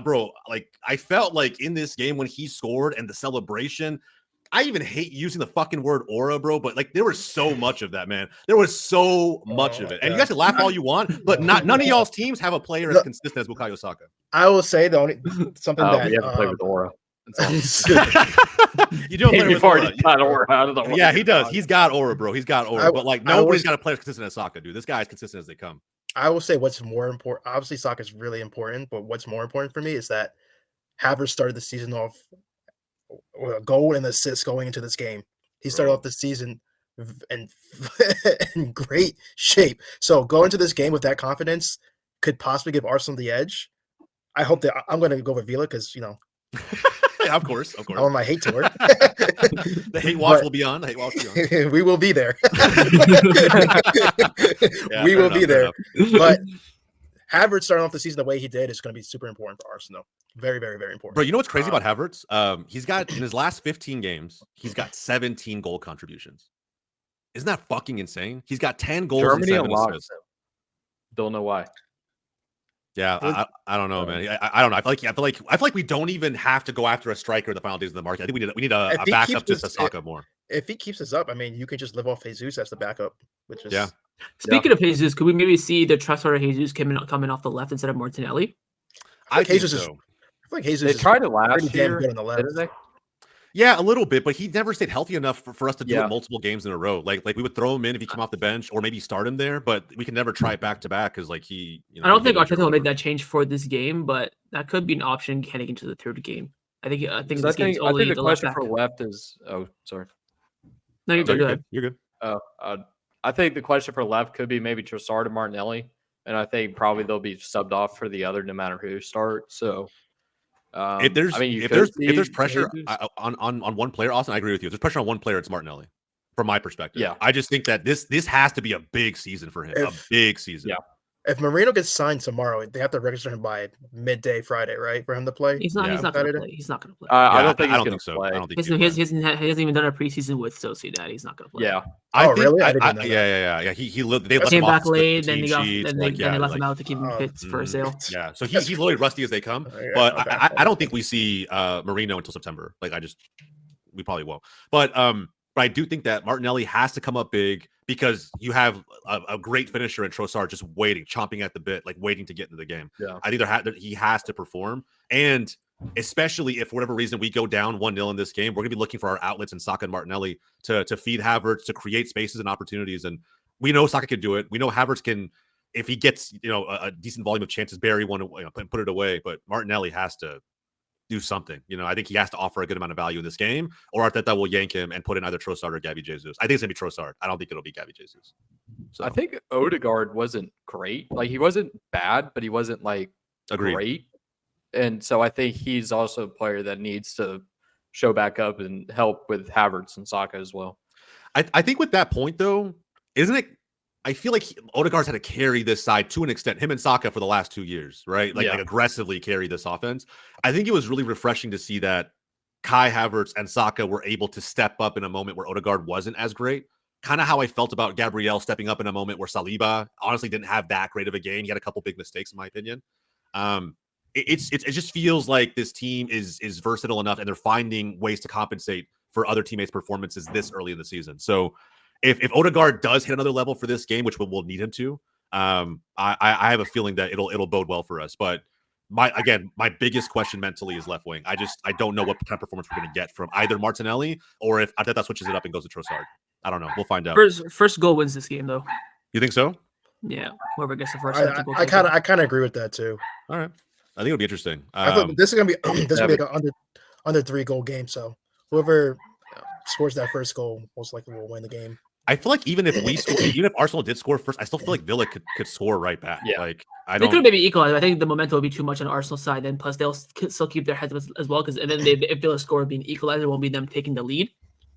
bro, like I felt like in this game when he scored and the celebration, I even hate using the fucking word aura, bro, but like there was so much of that, man. There was so much of it. And you guys can laugh all you want, but none of y'all's teams have a player as consistent as Bukayo Saka. I will say the only something that we haven't played with aura. You don't play with aura. Got aura out of the yeah, he does. He's got aura, bro. He's got aura. But like nobody's got a player as consistent as Saka, dude. This guy is consistent as they come. I will say what's more important. Obviously, Saka is really important, but what's more important for me is that Havertz started the season off with a goal and assist going into this game. He started off the season in great shape. So go into this game with that confidence could possibly give Arsenal the edge. I hope that I'm going to go with Villa because, you know. Yeah, of course. I'm on my hate tour. The hate watch will be on. The hate watch will be on. We will be there. Yeah, we will be there. But Havertz starting off the season the way he did is going to be super important for Arsenal. Very, very, very important. Bro, you know what's crazy about Havertz? He's got, in his last 15 games, he's got 17 goal contributions. Isn't that fucking insane? He's got 10 goals and 7 assists. Don't know why. Yeah, I don't know, man. I don't know. I feel like we don't even have to go after a striker in the final days of the market. I think we need a backup to Saka more. If he keeps this up, I mean, you can just live off Jesus as the backup, which is Speaking of Jesus, could we maybe see the trustworthy Jesus coming off the left instead of Martinelli? I think Jesus is. I feel like Jesus. They tried it last year. Good on the left. Didn't they? Yeah, a little bit, but he never stayed healthy enough for us to do it multiple games in a row. Like we would throw him in if he came off the bench, or maybe start him there, but we can never try it back to back because like he. You know, I don't think Arteta will make that change for this game, but that could be an option heading into the third game. I think the question for left is. Oh, sorry. No, you're good. Go ahead. You're good. I think the question for left could be maybe Trossard and Martinelli, and I think probably they'll be subbed off for the other no matter who starts. So. If there's pressure on one player, Austin, I agree with you. If there's pressure on one player, it's Martinelli, from my perspective. Yeah, I just think that this has to be a big season for him. A big season. Yeah. If Marino gets signed tomorrow, they have to register him by midday Friday, right, for him to play. He's not going to play. He's not going to play. I don't think he's going to play. I don't think he hasn't even done a preseason with Sociedad. He's not going to play. Yeah. Really? Yeah. They came back late, then they left him out to keep him fit for sale. Yeah, so he's literally rusty as they come. But I don't think we see Marino until September. Like we probably won't. But But I do think that Martinelli has to come up big because you have a great finisher in Trossard just waiting, chomping at the bit, like waiting to get into the game. Yeah. I think he has to perform. And especially if for whatever reason we go down 1-0 in this game, we're going to be looking for our outlets in Saka and Martinelli to feed Havertz, to create spaces and opportunities. And we know Saka can do it. We know Havertz can, if he gets a decent volume of chances, bury one and put it away. But Martinelli has to do something. I think he has to offer a good amount of value in this game, or Arteta will yank him and put in either Trossard or Gabby Jesus. I think it's going to be Trossard. I don't think it'll be Gabby Jesus. So I think Odegaard wasn't great. Like, he wasn't bad, but he wasn't like great. And so I think he's also a player that needs to show back up and help with Havertz and Saka as well. I think with that point, though, isn't it? I feel like Odegaard's had to carry this side to an extent, him and Saka, for the last 2 years, right? Like aggressively carry this offense. I think it was really refreshing to see that Kai Havertz and Saka were able to step up in a moment where Odegaard wasn't as great. Kind of how I felt about Gabriel stepping up in a moment where Saliba honestly didn't have that great of a game. He had a couple big mistakes, in my opinion. It just feels like this team is versatile enough, and they're finding ways to compensate for other teammates' performances this early in the season. So if Odegaard does hit another level for this game, which we'll need him to, I have a feeling that it'll bode well for us. But my biggest question mentally is left wing. I don't know what kind of performance we're going to get from either Martinelli or if Arteta switches it up and goes to Trossard. I don't know. We'll find out. First goal wins this game, though. You think so? Yeah. Whoever gets the first. I kind of agree with that too. All right. I think it'll be interesting. I thought this is gonna be like an under 3-goal game. So whoever scores that first goal most likely will win the game. I feel like even if Arsenal did score first, I still feel like Villa could score right back. Yeah. Like they could maybe equalize. I think the momentum will be too much on Arsenal's side, and plus they'll still keep their heads as well, because if Villa score being equalizer, it won't be them taking the lead.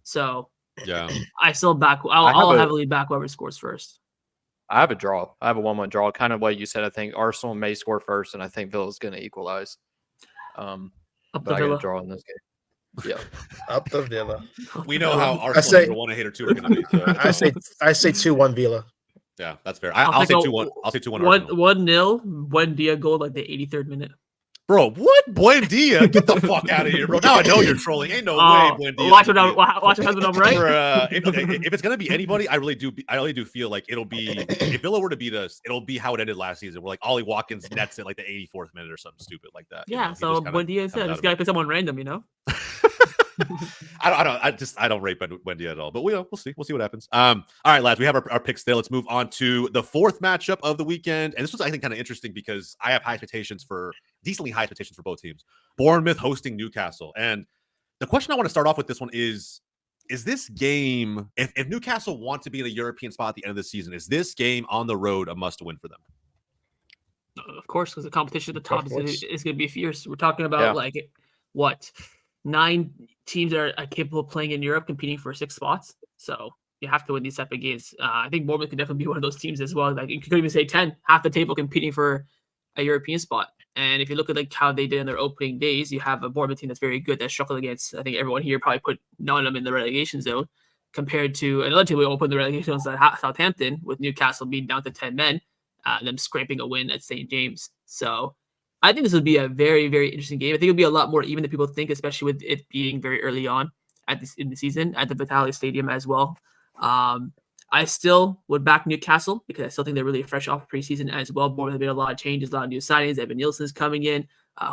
So yeah, I still back. I'll heavily back whoever scores first. I have a draw. I have a 1-1 draw. Kind of what you said. I think Arsenal may score first, and I think Villa's going to equalize. But I got a draw in this game. Yeah, up the Villa. We know how Arsenal either 1-8 or 2 are going to be. So. I say 2-1 Villa. Yeah, that's fair. I'll say 2-1. I'll say 2-1. 1-0. Buendia goal like the 83rd minute. Bro, what? Buendia? Get the fuck out of here, bro. Now I know you're trolling. Ain't no way Buendia. Watch what I'm right. If it's gonna be anybody, I really do feel like it'll be, if Villa were to beat us, it'll be how it ended last season, where like Ollie Watkins nets it like the 84th minute or something stupid like that. Yeah, so Buendia said this guy put someone random, I don't rate Buendia at all, but we'll see. We'll see what happens. All right, lads, we have our picks there. Let's move on to the fourth matchup of the weekend. And this was, I think, kind of interesting because I have decently high expectations for both teams. Bournemouth hosting Newcastle. And the question I want to start off with this one is this game, if Newcastle want to be in a European spot at the end of the season, is this game on the road a must win for them? Of course, because the competition at the top is going to be fierce. We're talking about 9 teams that are capable of playing in Europe, competing for 6 spots. So you have to win these type of games. I think Bournemouth could definitely be one of those teams as well. Like you could even say 10, half the table competing for a European spot. And if you look at like how they did in their opening days, you have a Bournemouth team that's very good, that struggled against, I think everyone here probably put Nottingham in the relegation zone, compared to another team we opened the relegation zone at Southampton, with Newcastle being down to 10 men, and them scraping a win at St. James. So I think this would be a very, very interesting game. I think it'll be a lot more even than people think, especially with it being very early on in the season at the Vitality Stadium as well. I still would back Newcastle because I still think they're really fresh off preseason as well. Bournemouth have made a lot of changes, a lot of new signings. Evan Nielsen's coming in.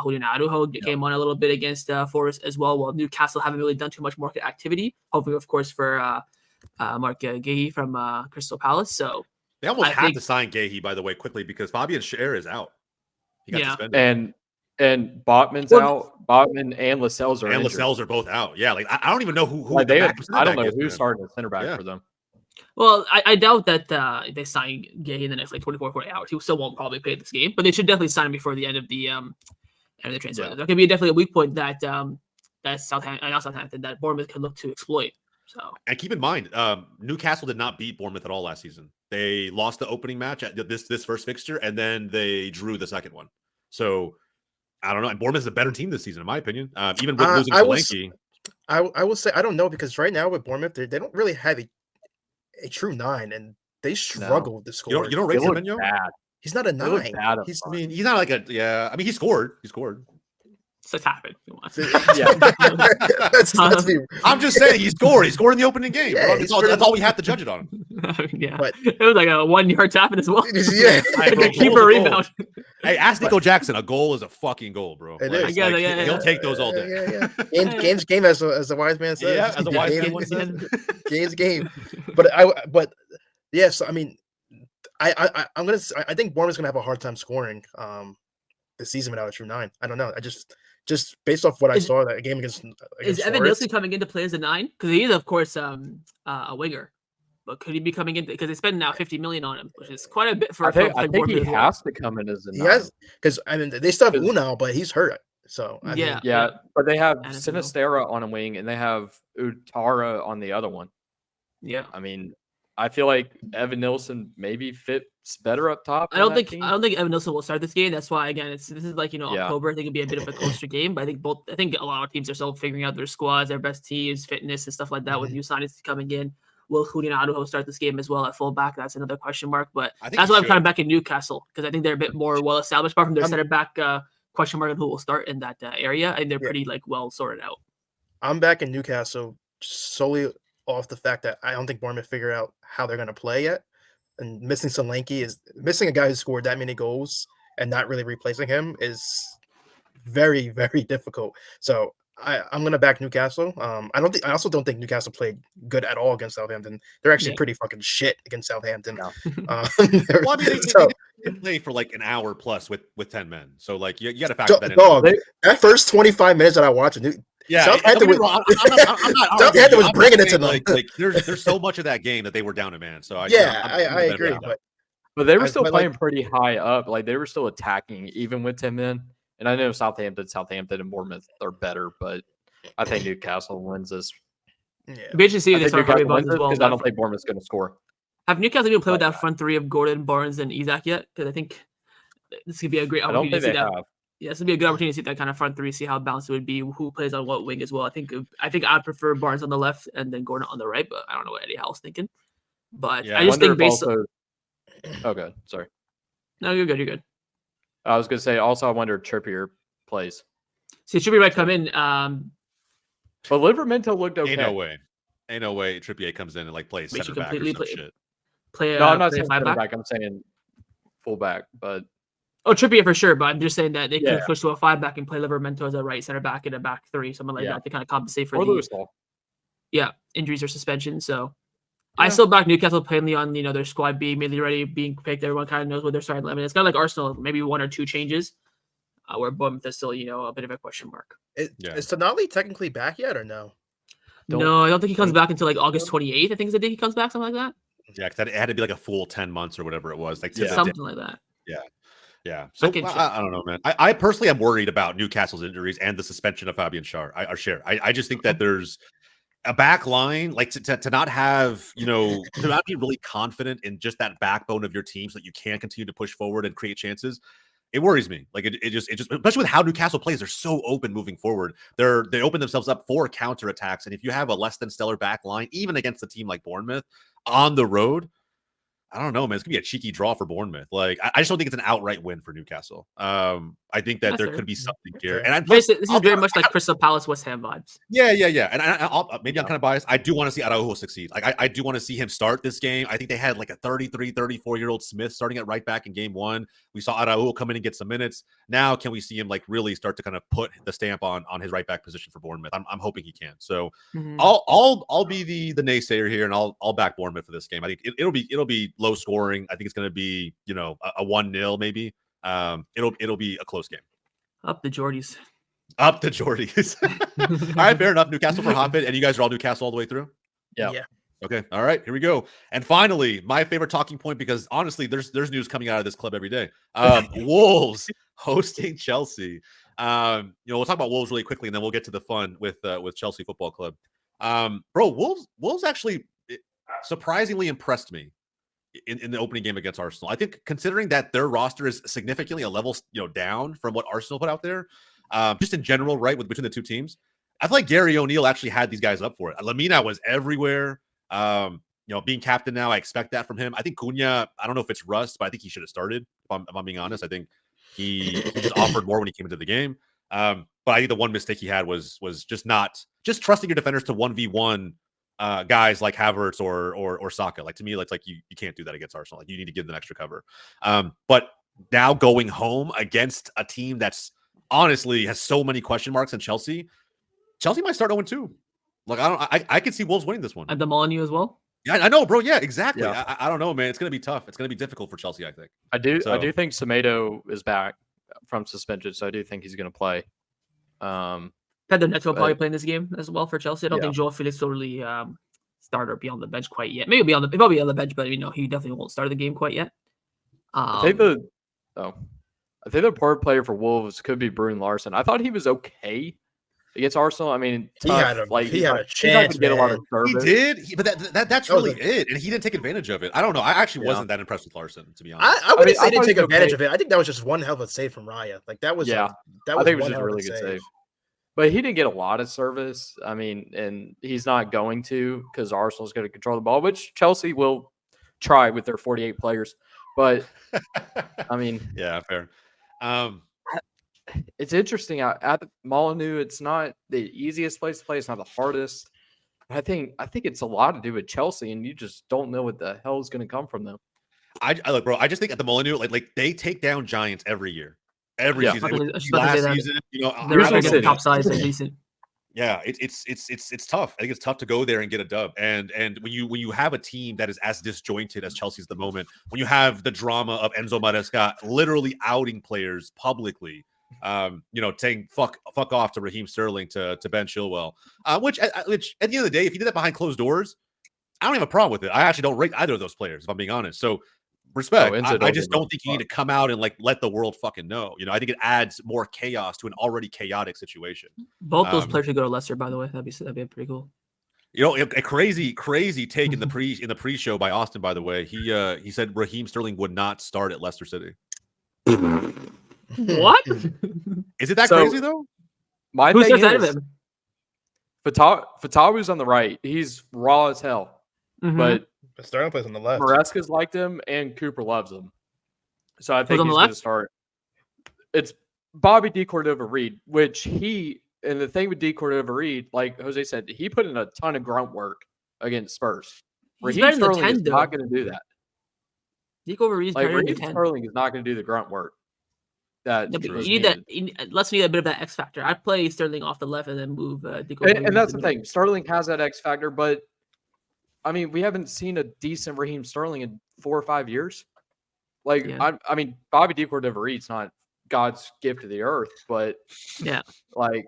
Julian Arujo came on a little bit against Forest as well. While Newcastle haven't really done too much market activity, hoping, of course, for Mark Gahey from Crystal Palace. So they almost had to sign Gahey, by the way, quickly because Fabian Schär is out. He got suspended. And Botman's out. Botman and Lascelles are injured. Lascelles are both out. Yeah, like I don't even know who. I don't know who's starting the center back for them. Well, I doubt that they sign Gay in the next 24, 48 hours. He still won't probably play this game, but they should definitely sign him before the end of the transfer. Yeah. That could be definitely a weak point that that Bournemouth can look to exploit. So, and keep in mind, Newcastle did not beat Bournemouth at all last season. They lost the opening match at this first fixture, and then they drew the second one. So I don't know. And Bournemouth is a better team this season, in my opinion. Even with losing Solanke. I will say I don't know, because right now with Bournemouth, they don't really have a true 9, and they struggle to score. You don't rate Semenyo? He's not a 9. He's not like a. Yeah, I mean, he scored. Just happened. I'm just saying he scored. He scored in the opening game. Yeah, that's all we have to judge it on. Yeah, but it was like a 1 yard tapping as well. Yeah, like a keeper rebound. Hey, ask Nico Jackson. A goal is a fucking goal, bro. It like, is. He'll take those all day. Yeah. Game as a wise man says. Yeah, as a wise man says. Game's game. But yes, I mean, I think Bournemouth's gonna have a hard time scoring this season without a true 9. I don't know. I just based off what I saw that game against is Evan Nielsen coming into play as a 9? Because he is, of course, a winger. But could he be coming in? Because they spend now 50 million on him, which is quite a bit for. I think he has to come in as a 9. He has, because I mean they still have Unal, but he's hurt. So I mean, but they have Sinistera on a wing and they have Utara on the other one. Yeah, I mean, I feel like Evan Nielsen maybe fits better up top. I don't think Evan Nielsen will start this game. That's why this is like October. I think it'll be a bit of a closer game. But I think a lot of teams are still figuring out their squads, their best teams, fitness, and stuff like that with new signings coming in. Will Julian start this game as well at fullback? That's another question mark. But that's why I'm kind of back in Newcastle because I think they're a bit more well established. Apart from their center back question mark on who will start in that area, and they're pretty well sorted out. I'm back in Newcastle solely off the fact that I don't think Bournemouth figured out how they're going to play yet, and missing Solanke is missing a guy who scored that many goals and not really replacing him is very, very difficult. So I'm going to back Newcastle. I also don't think Newcastle played good at all against Southampton. They're actually pretty fucking shit against Southampton. Well, I mean, they play for like an hour plus with 10 men. So like you got to factor that in. That first 25 minutes that I watched, Southampton was bringing it to them. Like there's so much of that game that they were down a man. So I agree. But they were still playing pretty high up. Like they were still attacking even with 10 men. And I know Southampton and Bournemouth are better, but I think Newcastle wins this. Yeah. Be interesting to see if they start Harvey Barnes as well. Because I don't think Bournemouth's going to score. Have Newcastle even played with that front three of Gordon, Barnes, and Isaac yet? Because I think this could be a great opportunity to see that. Yeah, this would be a good opportunity to see that kind of front three, see how balanced it would be, who plays on what wing as well. I think I'd prefer Barnes on the left and then Gordon on the right, but I don't know what Eddie Howe's thinking. But I just think based on... Oh, good. Sorry. No, you're good. You're good. I was going to say, also, I wonder if Trippier plays. See, Trippier might come in. But Livramento looked okay. Ain't no way Trippier comes in and like plays center back or some shit. No, I'm not saying center back. I'm saying full back. But Trippier for sure. But I'm just saying that they could push to a 5-back and play Livramento as a right center back and a back 3, something like that to kind of compensate for Lewis Hall. Injuries or suspension. So I still back Newcastle plainly on their squad being mainly ready, being picked. Everyone kind of knows what they're starting. I mean, it's kind of like Arsenal, maybe 1 or 2 changes, where Bournemouth is still a bit of a question mark. Is Tonali technically back yet or no? No, I don't think he comes back until like August 28th. I think is the day he comes back, something like that. Yeah, because it had to be like a full 10 months or whatever it was, like something like that. Yeah. So I don't know, man. I personally am worried about Newcastle's injuries and the suspension of Fabian Schär. I just think that there's a back line, like to not have, to not be really confident in just that backbone of your team so that you can continue to push forward and create chances. It worries me. Like it just, especially with how Newcastle plays, they're so open moving forward. They open themselves up for counterattacks. And if you have a less than stellar back line, even against a team like Bournemouth on the road, I don't know, man. It's gonna be a cheeky draw for Bournemouth. Like, I just don't think it's an outright win for Newcastle. I think that there could be something here. And this is very much like Crystal Palace West Ham vibes. Yeah. And maybe I'm kind of biased. I do want to see Araujo succeed. Like, I do want to see him start this game. I think they had like a 33, 34-year-old Smith starting at right back in game 1. We saw Araujo come in and get some minutes. Now, can we see him like really start to kind of put the stamp on his right back position for Bournemouth? I'm hoping he can. So I'll be the naysayer here, and I'll back Bournemouth for this game. I think it'll be low scoring. I think it's going to be a 1-0 maybe. It'll be a close game. Up the Geordies. All right, fair enough. Newcastle for Hoppit, and you guys are all Newcastle all the way through? Yeah. Okay. All right, here we go. And finally, my favorite talking point, because honestly, there's news coming out of this club every day. Wolves hosting Chelsea. We'll talk about Wolves really quickly, and then we'll get to the fun with Chelsea Football Club. Wolves actually surprisingly impressed me in the opening game against Arsenal. I think considering that their roster is significantly a level down from what Arsenal put out there, just in general, right, between the two teams, I feel like Gary O'Neill actually had these guys up for it. Lamina was everywhere. Being captain now, I expect that from him. I think Cunha, I don't know if it's rust, but I think he should have started. If I'm being honest, I think he just offered more when he came into the game. But I think the one mistake he had was just trusting your defenders to 1v1 guys like Havertz or Saka. Like, to me, it's like you can't do that against Arsenal. Like, you need to give them extra cover. But now going home against a team that's honestly has so many question marks in Chelsea might start 0-2. Like, I could see Wolves winning this one. At the Molyneux as well. Yeah, I know, bro. Yeah, exactly. Yeah. I don't know, man. It's gonna be tough. It's gonna be difficult for Chelsea, I think. I do think Semedo is back from suspension, so I do think he's gonna play. Pedro Neto will probably play in this game as well for Chelsea. I don't think Joao Felix will really start or be on the bench quite yet. Maybe he'll be on the bench, but he definitely won't start the game quite yet. I think the important player for Wolves could be Bruno Larson. I thought he was okay against Arsenal. I mean, he had a chance. Get a lot of service. He did, but that's really it, and he didn't take advantage of it. I don't know. I actually wasn't that impressed with Larson, to be honest. I wouldn't say he didn't take advantage of it. I think that was just one hell of a save from Raya. Like, that was I think it was just a really good save. But he didn't get a lot of service. I mean, and he's not going to, because Arsenal's going to control the ball, which Chelsea will try with their 48 players. But I mean, yeah, fair. It's interesting at the Molyneux. It's not the easiest place to play. It's not the hardest. But I think it's a lot to do with Chelsea, and you just don't know what the hell is going to come from them. I look, bro. I just think at the Molyneux, like they take down giants every year, every season. Last season, they're going to get top size and decent. Yeah, it's tough. I think it's tough to go there and get a dub. And when you have a team that is as disjointed as Chelsea's at the moment, when you have the drama of Enzo Maresca literally outing players publicly, saying fuck off to Raheem Sterling, to Ben Chilwell, which at the end of the day, if you did that behind closed doors, I don't have a problem with it. I actually don't rate either of those players, if I'm being honest. So respect. I just don't think you need to come out and like let the world fucking know. I think it adds more chaos to an already chaotic situation. Both those players should go to Leicester, by the way. That'd be pretty cool. A crazy take in the pre-show by Austin, by the way. He said Raheem Sterling would not start at Leicester City. What? Is it that crazy though? My Who's thing ahead of is him? Fatawi's on the right. He's raw as hell. Mm-hmm. But Sterling plays on the left. Maresca's liked him, and Cooper loves him. So I think he's going to start. It's Bobby D. Cordova-Reid, and the thing with D. Cordova-Reid, like Jose said, he put in a ton of grunt work against Spurs. Raheem Sterling is not going to do that. Raheem Sterling is not going to do the grunt work. Let's need a bit of that X factor. I'd play Sterling off the left and then move and that's the thing. Sterling has that X factor, but I mean, we haven't seen a decent Raheem Sterling in 4 or 5 years. Like, yeah. I mean, Bobby D. Cordova-Reid's not God's gift to the earth, but yeah, like,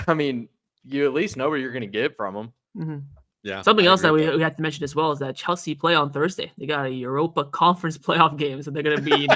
I mean, you at least know what you're going to get from him. Mm-hmm. Yeah. Something else that we have to mention as well is that Chelsea play on Thursday. They got a Europa Conference playoff game, so they're going to be,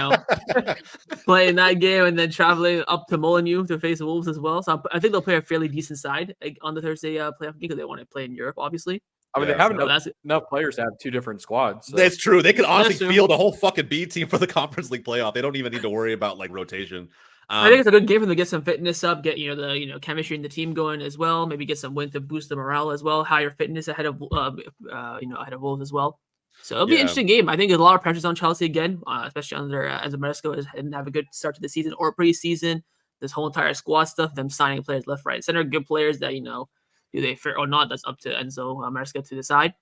playing that game and then traveling up to Molyneux to face Wolves as well. So I think they'll play a fairly decent side on the Thursday playoff game because they want to play in Europe, obviously. I mean, they have enough players to have 2 different squads. So. That's true. They could honestly field a whole fucking B team for the Conference League playoff. They don't even need to worry about like rotation. I think it's a good game for them to get some fitness up, get the chemistry in the team going as well. Maybe get some win to boost the morale as well. Higher fitness ahead of ahead of Wolves as well. So it'll be an interesting game. I think there's a lot of pressures on Chelsea again, especially under Enzo Maresca, and have a good start to the season or preseason. This whole entire squad stuff, them signing players left, right, center, good players that do they fit or not? That's up to Enzo Maresca to decide.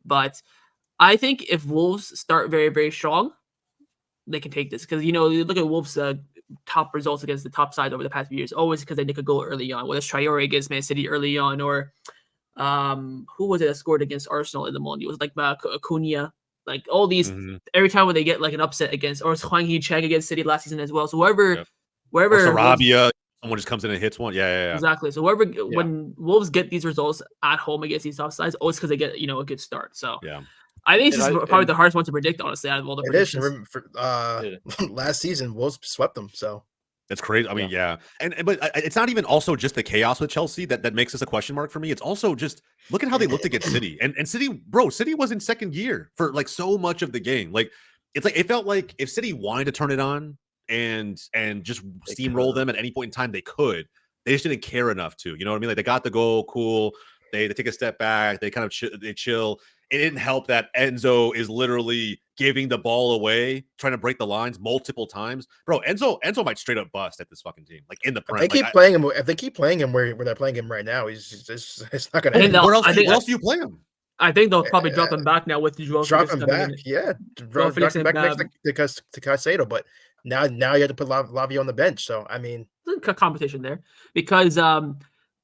But I think if Wolves start very, very strong, they can take this because you look at Wolves' top results against the top sides over the past few years, always because they nick a goal early on. Whether it's Traore against Man City early on, or who was it that scored against Arsenal in the Molyneux? It was like Acuna, like all these. Mm-hmm. Every time when they get like an upset against, or it's Hwang Hee-Chang against City last season as well. So wherever Sarabia, someone just comes in and hits one. Yeah. Exactly. So when Wolves get these results at home against these top sides, always because they get a good start. So yeah. I think this is probably the hardest one to predict, honestly, out of all the predictions. Last season, Wolves swept them, so that's crazy. I mean, yeah. But it's not even also just the chaos with Chelsea that makes this a question mark for me. It's also just look at how they looked against City. And City was in second gear for like so much of the game. Like it's like it felt like if City wanted to turn it on and just steamroll them at any point in time, they could. They just didn't care enough to. You know what I mean? Like they got the goal, cool. They take a step back. They kind of chill. it didn't help that Enzo is literally giving the ball away, trying to break the lines multiple times. Bro, Enzo might straight up bust at this fucking team, like in the Prem. They keep playing him. If they keep playing him where they're playing him right now, it's not gonna. Where else do you play him? I think they'll probably drop him back now with Joao drop Felix him back. in. Yeah, Joao Felix drop him back next to Caicedo. But now you have to put Lavia on the bench. So I mean, there's a competition there because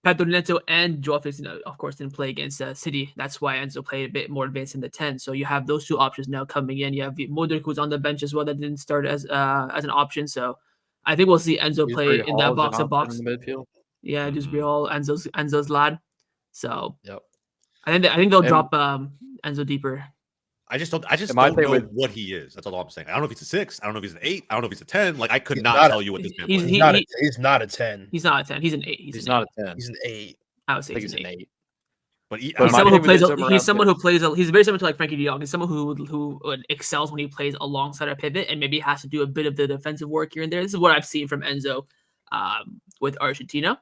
Pedro Neto and Joao Felix, of course, didn't play against City. That's why Enzo played a bit more advanced in the 10. So you have those two options now coming in. You have Modric, who's on the bench as well, that didn't start as an option. So I think we'll see Enzo play in that box to box. In the midfield. Yeah, Dewsbury Hall, Enzo's lad. So yep. I think they'll drop Enzo deeper. I just don't know what he is. That's all I'm saying. I don't know if he's a 6. I don't know if he's an 8. I don't know if he's a 10. Like I could not tell you what this man is. He's not a 10. He's not a 10. He's an 8. He's not a 10. He's an 8. I would say he's an 8. But he's someone who plays. He's someone who plays. He's very similar to like Frankie De Jong. He's someone who excels when he plays alongside a pivot and maybe has to do a bit of the defensive work here and there. This is what I've seen from Enzo with Argentina.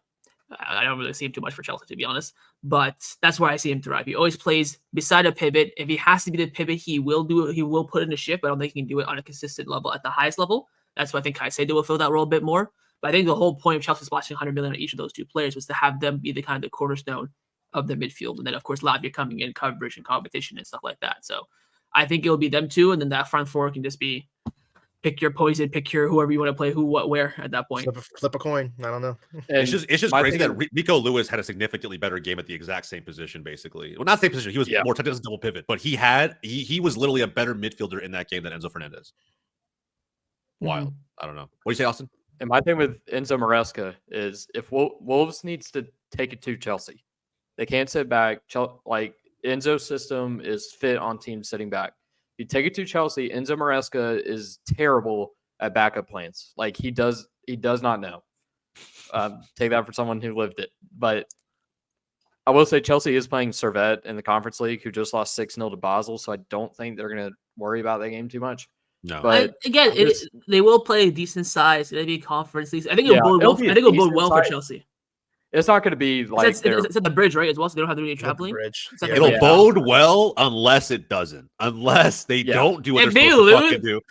I don't really see him too much for Chelsea, to be honest, but that's where I see him thrive. He always plays beside a pivot. If he has to be the pivot, he will do it. He will put in a shift, but I don't think he can do it on a consistent level at the highest level. That's why I think Caicedo will fill that role a bit more. But I think the whole point of Chelsea splashing 100 million on each of those two players was to have them be the kind of the cornerstone of the midfield, and then of course Lavia coming in coverage and competition and stuff like that. So I think it'll be them two, and then that front four can just be pick your poison, pick your whoever you want to play, who, what, where at that point. Flip a coin. I don't know. It's just crazy that Nico Lewis had a significantly better game at the exact same position, basically. Well, not same position. He was more technical as a double pivot, but he was literally a better midfielder in that game than Enzo Fernandez. Wild. I don't know. What do you say, Austin? And my thing with Enzo Maresca is if Wolves needs to take it to Chelsea, they can't sit back. Like Enzo's system is fit on teams sitting back. You take it to Chelsea, Enzo Maresca is terrible at backup plans. Like he does not know. Take that for someone who lived it. But I will say Chelsea is playing Servette in the Conference League, who just lost 6-0 to Basel, so I don't think they're going to worry about that game too much. No, but again, they will play decent size, maybe Conference League. I think it'll bode well for Chelsea. It's not going to be like it's at the bridge, right? As well, so they don't have to do any traveling. It'll bode well unless it doesn't. Unless they don't do what they're supposed to fucking do.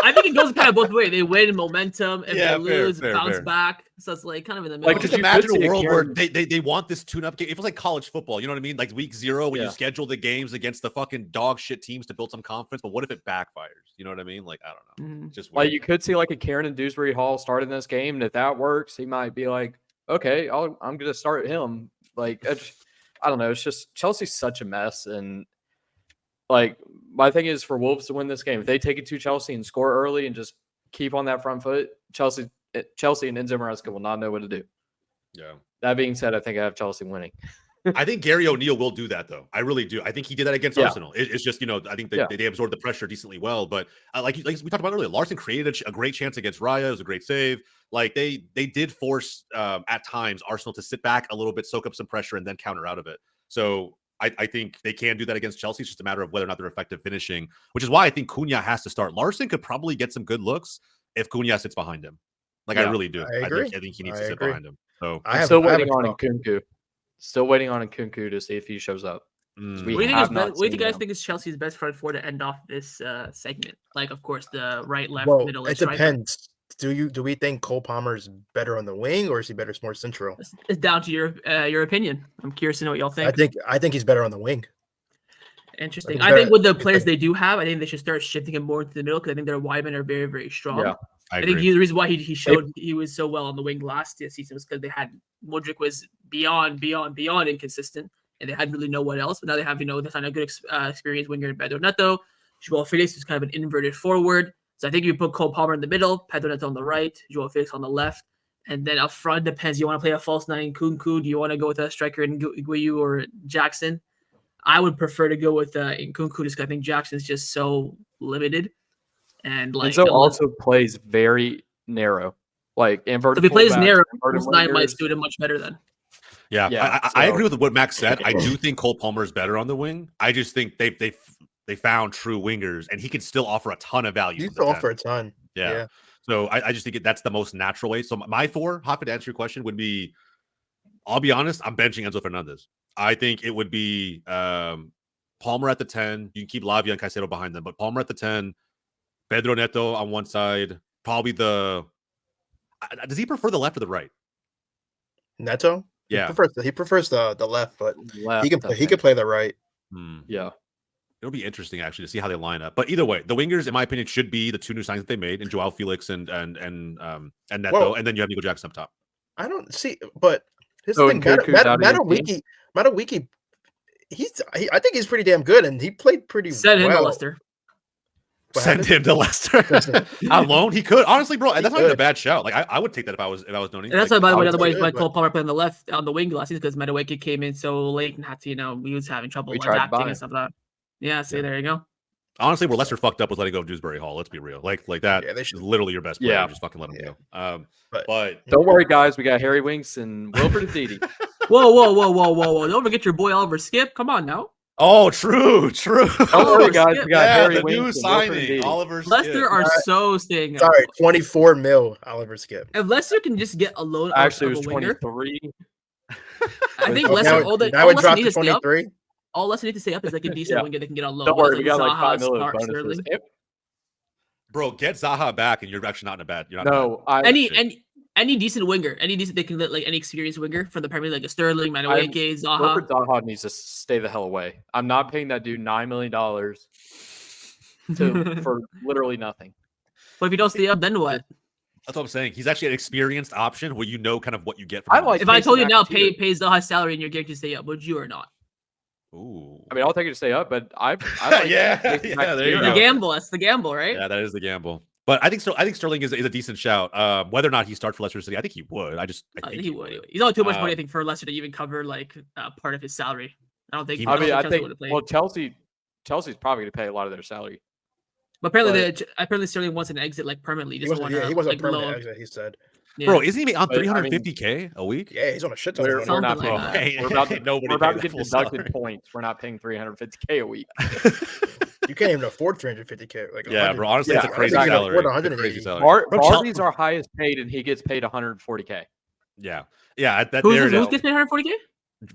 I think it goes kind of both ways. They win momentum, and they lose, bounce back. So it's like kind of in the middle. Like, just imagine a world where they want this tune-up game. It was like college football. You know what I mean? Like week 0 when you schedule the games against the fucking dog shit teams to build some confidence. But what if it backfires? You know what I mean? Like I don't know. Just weird. Like you could see like a Kieran and Dewsbury Hall start in this game, and if that works, he might be like, okay, I'm going to start him. Like, I don't know. It's just Chelsea's such a mess. And, like, my thing is for Wolves to win this game, if they take it to Chelsea and score early and just keep on that front foot, Chelsea and Enzo Maresca will not know what to do. Yeah. That being said, I think I have Chelsea winning. I think Gary O'Neill will do that, though. I really do. I think he did that against Arsenal. It's just, I think they absorbed the pressure decently well. But like we talked about earlier, Larson created a great chance against Raya. It was a great save. Like they did force at times Arsenal to sit back a little bit, soak up some pressure, and then counter out of it. So I think they can do that against Chelsea. It's just a matter of whether or not they're effective finishing, which is why I think Cunha has to start. Larson could probably get some good looks if Cunha sits behind him. Like I really do. I agree. I think he needs to sit behind him. So I'm still waiting on Nkunku. Still waiting on Nkunku to see if he shows up. What do you guys think is Chelsea's best front four to end off this segment? Like, of course, the right, left, middle. It depends. Do we think Cole Palmer is better on the wing, or is he better more central? It's down to your opinion. I'm curious to know what y'all think. I think he's better on the wing. Interesting. I think with the players they do have, I think they should start shifting him more into the middle because I think their wide men are very, very strong. Yeah, I think the reason why he showed he was so well on the wing last season was because they had Modric was beyond inconsistent, and they had really no one else. But now they have that's not a good experienced winger in Pedro Neto. Joao Felix is kind of an inverted forward. So I think you put Cole Palmer in the middle, Pedro Neto on the right, Joao Felix on the left, and then up front depends. You want to play a false 9 Nkunku? Do you want to go with a striker in Guiu or Jackson? I would prefer to go with Nkunku just because I think Jackson's just so limited. And like Enzo also plays very narrow. Like inverted. If he plays narrow, false 9 might suit him much better then. Yeah, I agree with what Max said. I do think Cole Palmer is better on the wing. I just think they found true wingers, and he can still offer a ton of value. He can offer a ton. Yeah. So I just think that's the most natural way. So my 4, Hoppy, to answer your question, would be, I'll be honest, I'm benching Enzo Fernandez. I think it would be Palmer at the 10. You can keep Lavia and Caicedo behind them, but Palmer at the 10. Pedro Neto on one side. Probably the. Does he prefer the left or the right? Neto? Yeah. He prefers the left, but Left, he can play the right. Yeah. It'll be interesting actually to see how they line up. But either way, the wingers, in my opinion, should be the two new signings that they made, and Joao Felix and Neto, and then you have Nico Jackson up top. I don't see, but his So thing, Nkunku's Madueke, I think he's pretty damn good, and he played pretty Send him to well. Leicester. Send him to Leicester on loan. He could honestly, bro. That's not even a bad shout. Like I would take that if I was donating. And that's like, why, by the way, another way, why Cole Palmer played on the left on the wing last season, because Madueke came in so late and had to, he was having trouble We tried to adapting buy and him. stuff like that. Yeah, see, there you go. honestly, where Leicester fucked up was letting go of Dewsbury Hall. Let's be real. Like that. Yeah, they is should. literally your best player. Yeah. Just fucking let him go. But Don't worry, guys. We got Harry Winks and Wilfred Ndidi. Whoa. Don't forget your boy Oliver Skip. Come on now. Oh, true. Don't worry, guys. We got Yeah, Harry the Winks new and signing, Wilfred Ndidi. Oliver Skip. Leicester are so staying up. sorry, 24 mil, Oliver Skip. If Leicester can just get a loan Actually, of it was a winger, 23. I think Oh, Leicester, now all it Leicester dropped need to to stay up. 23. All Leicester need to stay up is like a decent Yeah. winger they can get on loan. Don't worry, we Like got like Zaha, 5 million Stark, bonuses. Sterling. Bro, get Zaha back, and you're actually not in a bad. You're not in a No, I Any decent winger, they can let like any experienced winger from the Premier League, like a Sterling, Madueke, Zaha. Wilfred Zaha needs to stay the hell away. I'm not paying that dude $9 million for literally nothing. But if you don't stay up, then what? That's what I'm saying. He's actually an experienced option where you know kind of what you get. I From like- If I told you now, Mason pay Zaha's salary and you're guaranteed to stay up, would you or not? Ooh. I mean, I'll take it to stay up, but I like Yeah, Mason yeah, Max there you The go. Zero. gamble. That's the gamble, right? Yeah, that is the gamble. But I think Sterling is a decent shout. Whether or not he starts for Leicester City, I think he would. I think He would. He's only too much money, I think, for Leicester to even cover like part of his salary. I don't think. He- I don't I Chelsea think would have played. well, Chelsea's probably going to pay a lot of their salary. But apparently Sterling wants an exit like permanently. He Just wasn't, want he wasn't like permanent low. exit, he said. Yeah. Bro, isn't he on But, I mean- $350K a week? Yeah, he's on a shit ton We're of money. not Something paying like that. that. We're about to, Nobody we're about paid to get that full deducted salary. points. We're not paying $350K a week. You can't even afford 350K. Like Yeah, 100. bro. Honestly, it's a Yeah, crazy I think you can salary. afford It's a 180. crazy salary. Bro, Vardy's our highest paid, and he gets paid 140K. Yeah. That there Who's it is. gets paid 140K?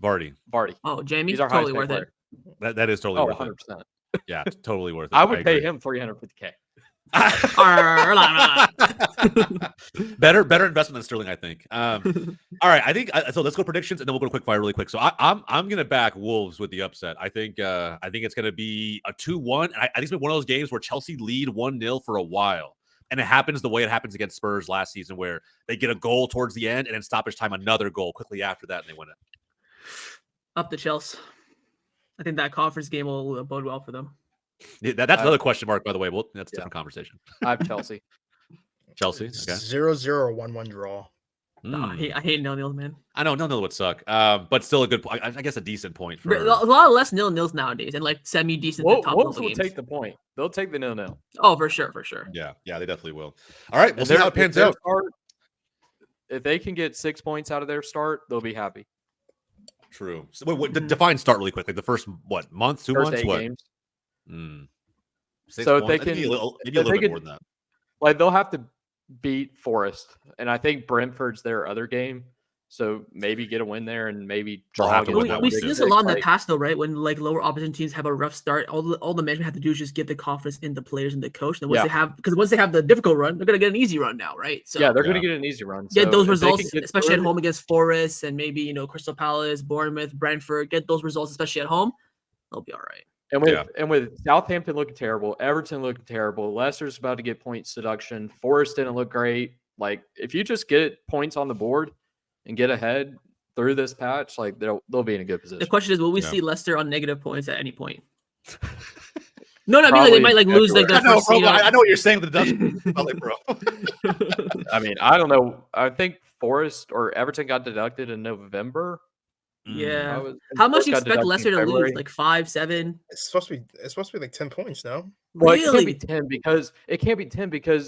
Vardy. Vardy. Oh, Jamie, He's our totally highest worth paid it. player. That is totally Oh, worth it. 100%. Yeah, totally worth it. I would pay agree. him 350K. better investment than Sterling, I think. All right, I think so. Let's go predictions, and then we'll go to quickfire really quick. So I'm gonna back Wolves with the upset. I think it's gonna be a 2-1. I think it's been one of those games where Chelsea lead 1-0 for a while, and it happens the way it happens against Spurs last season, where they get a goal towards the end, and then stoppage time another goal quickly after that, and they win it. Up to Chelsea. I think that conference game will bode well for them. Yeah, that's another question mark, by the way. Well, that's a different conversation. I have Chelsea. Chelsea, okay. 0-0 or 1-1 draw. I hate nil-nils, man. I know nil would suck, but still a good. I guess a decent point for. A lot of less nil-nils nowadays, and like semi-decent top Wolves level will games. take the point. They'll take the 0-0. Oh, for sure. Yeah, they definitely will. All right, we'll see how it pans out. If they can get 6 points out of their start, they'll be happy. True. So, define start really quickly. The first month, 2 First months, 8 what? games. 6 So if they points? I think can- maybe a little bit more than that. Like they'll have to beat Forest, and I think Brentford's their other game. So maybe get a win there, and maybe They'll draw. have to against win that We've one, seen too. this a lot in the past, though, right? When like lower opposition teams have a rough start, all the management have to do is just get the confidence in the players and the coach. And once once they have the difficult run, they're gonna get an easy run now, right? So Yeah, they're going to get an easy run. get So those if they results, can get especially at through- home against Forest and maybe Crystal Palace, Bournemouth, Brentford. Get those results, especially at home. They'll be all right. And with Southampton looking terrible, Everton looking terrible, Leicester's about to get points deduction. Forest didn't look great. Like if you just get points on the board and get ahead through this patch, like they'll be in a good position. The question is, will we Yeah. see Leicester on negative points at any point? No, I mean like Probably they might like lose like I the know, first. bro. I know what you're saying with the Dutch, bro. I mean, I don't know. I think Forest or Everton got deducted in November. Yeah. And How much Forest do you got expect deducted in Leicester to February. lose? Like 5, 7? It's supposed to be like 10 points, no? Well, it can't Really? be 10 because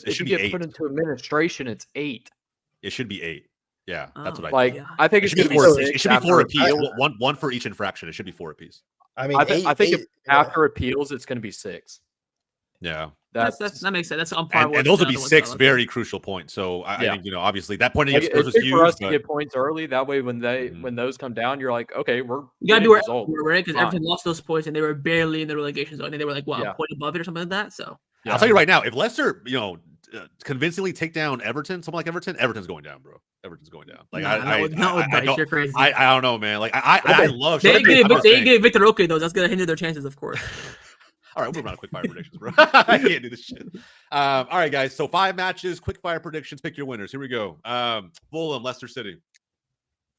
It if should you be get put 8. into administration, it's 8. It should be 8. Yeah, that's Oh, what I Like Yeah. I think It it's should be going to 4. be It 6 should be after 4 apiece. appeals. One for each infraction. It should be 4 apiece. I mean, I think eight, after appeals, it's going to be 6. Yeah. that makes sense. That's on par. And those would be 6 very crucial points. So I think obviously that point against Spurs was huge. For us to get points early, that way when those come down, you're like, okay, you gotta be right, because Everton lost those points and they were barely in the relegation zone, and they were like a point above it or something like that. So I'll tell you right now, if Leicester, convincingly take down Everton, something like Everton's going down, bro. Everton's going down. Like you're crazy. I don't know, man. Like I love. They ain't get Victor Roque though. That's gonna hinder their chances, of course. All right, we're on quick fire predictions, bro. I can't do this shit. All right, guys. So 5 matches, quick fire predictions. Pick your winners. Here we go. Fulham, Leicester City.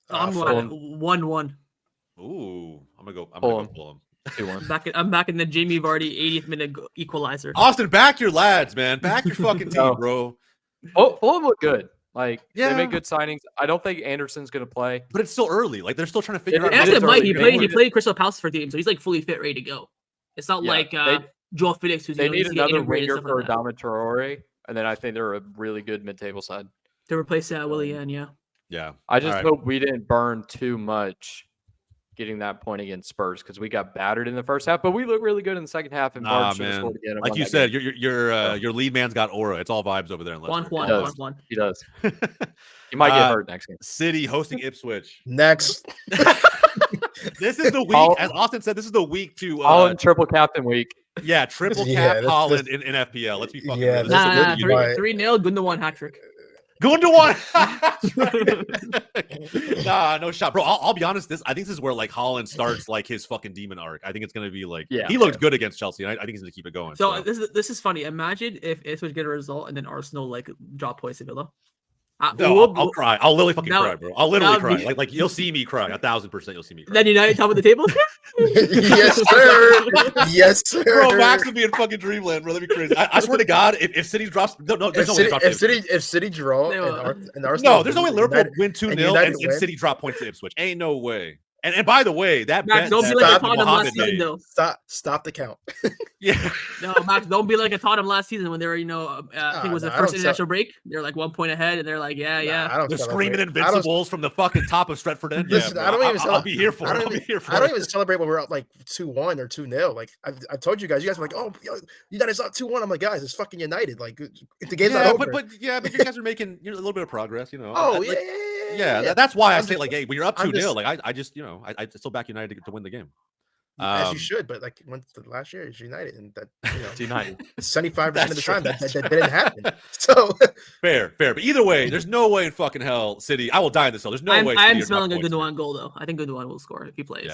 I'm 1-1. Ooh, I'm gonna go Fulham. 2-1. I'm back in the Jamie Vardy 80th minute equalizer. Austin, back your lads, man. Back your fucking team, bro. Fulham look good. Like they made good signings. I don't think Anderson's gonna play, but it's still early. Like they're still trying to figure out. Aston might. He played Crystal Palace for the team, so he's like fully fit, ready to go. It's not like Joel Felix, who's they need another winger for Adama Traore, and then I think they're a really good mid-table side to replace Willian. Yeah. I just hope we didn't burn too much getting that point against Spurs, because we got battered in the first half, but we look really good in the second half. And Bart should have scored again. Like you said, your lead man's got aura. It's all vibes over there. Juan. He does. He might get hurt next game. City hosting Ipswich. Next. This is the week, as Austin said, this is the week to Holland triple captain week. Yeah, triple cap Holland in FPL. Let's be fucking real. 3-0, Gundogan hat trick. Gundogan. Nah, no shot, bro. I'll be honest. I think this is where like Holland starts like his fucking demon arc. I think it's gonna be like he looked good against Chelsea, and I think he's gonna keep it going. So this is funny. Imagine if Ipswich get a result and then Arsenal like drop points to Villa. I'll cry. I'll literally fucking cry, bro. I'll literally cry. Like you'll see me cry. 1000% you'll see me cry. Then United top of the table. Yes, sir. Yes, sir. Bro, Max would be in fucking dreamland, bro. That'd be crazy. I swear to God, if City drops, there's no way. If City draw and Arsenal, no, there's no way Liverpool win 2-0 and City drop points to Ipswich. Ain't no way. And by the way, that Max, don't be like a Tottenham last season, though. Stop the count. Yeah. No, Max, don't be like a Tottenham last season when they were, I think it was the first international break. They're like 1 point ahead, and they're like, they're screaming Invincibles from the fucking top of Stretford End. Listen, I'll be here for it. I don't even celebrate when we're up like 2-1 or 2-0. Like I told you guys were like, oh, United's up 2-1. I'm like, guys, it's fucking United. Like the game's not over. But you guys are making a little bit of progress, Oh yeah. That's why I say like, hey, when you're up 2-0, like I just I still back United to win the game. As you should, but like last year it's United, and that it's United 75% of the time that didn't happen. So fair. But either way, there's no way in fucking hell City. I will die in this hill. There's no way. I'm smelling a Gundogan goal though. I think Gundogan will score if he plays.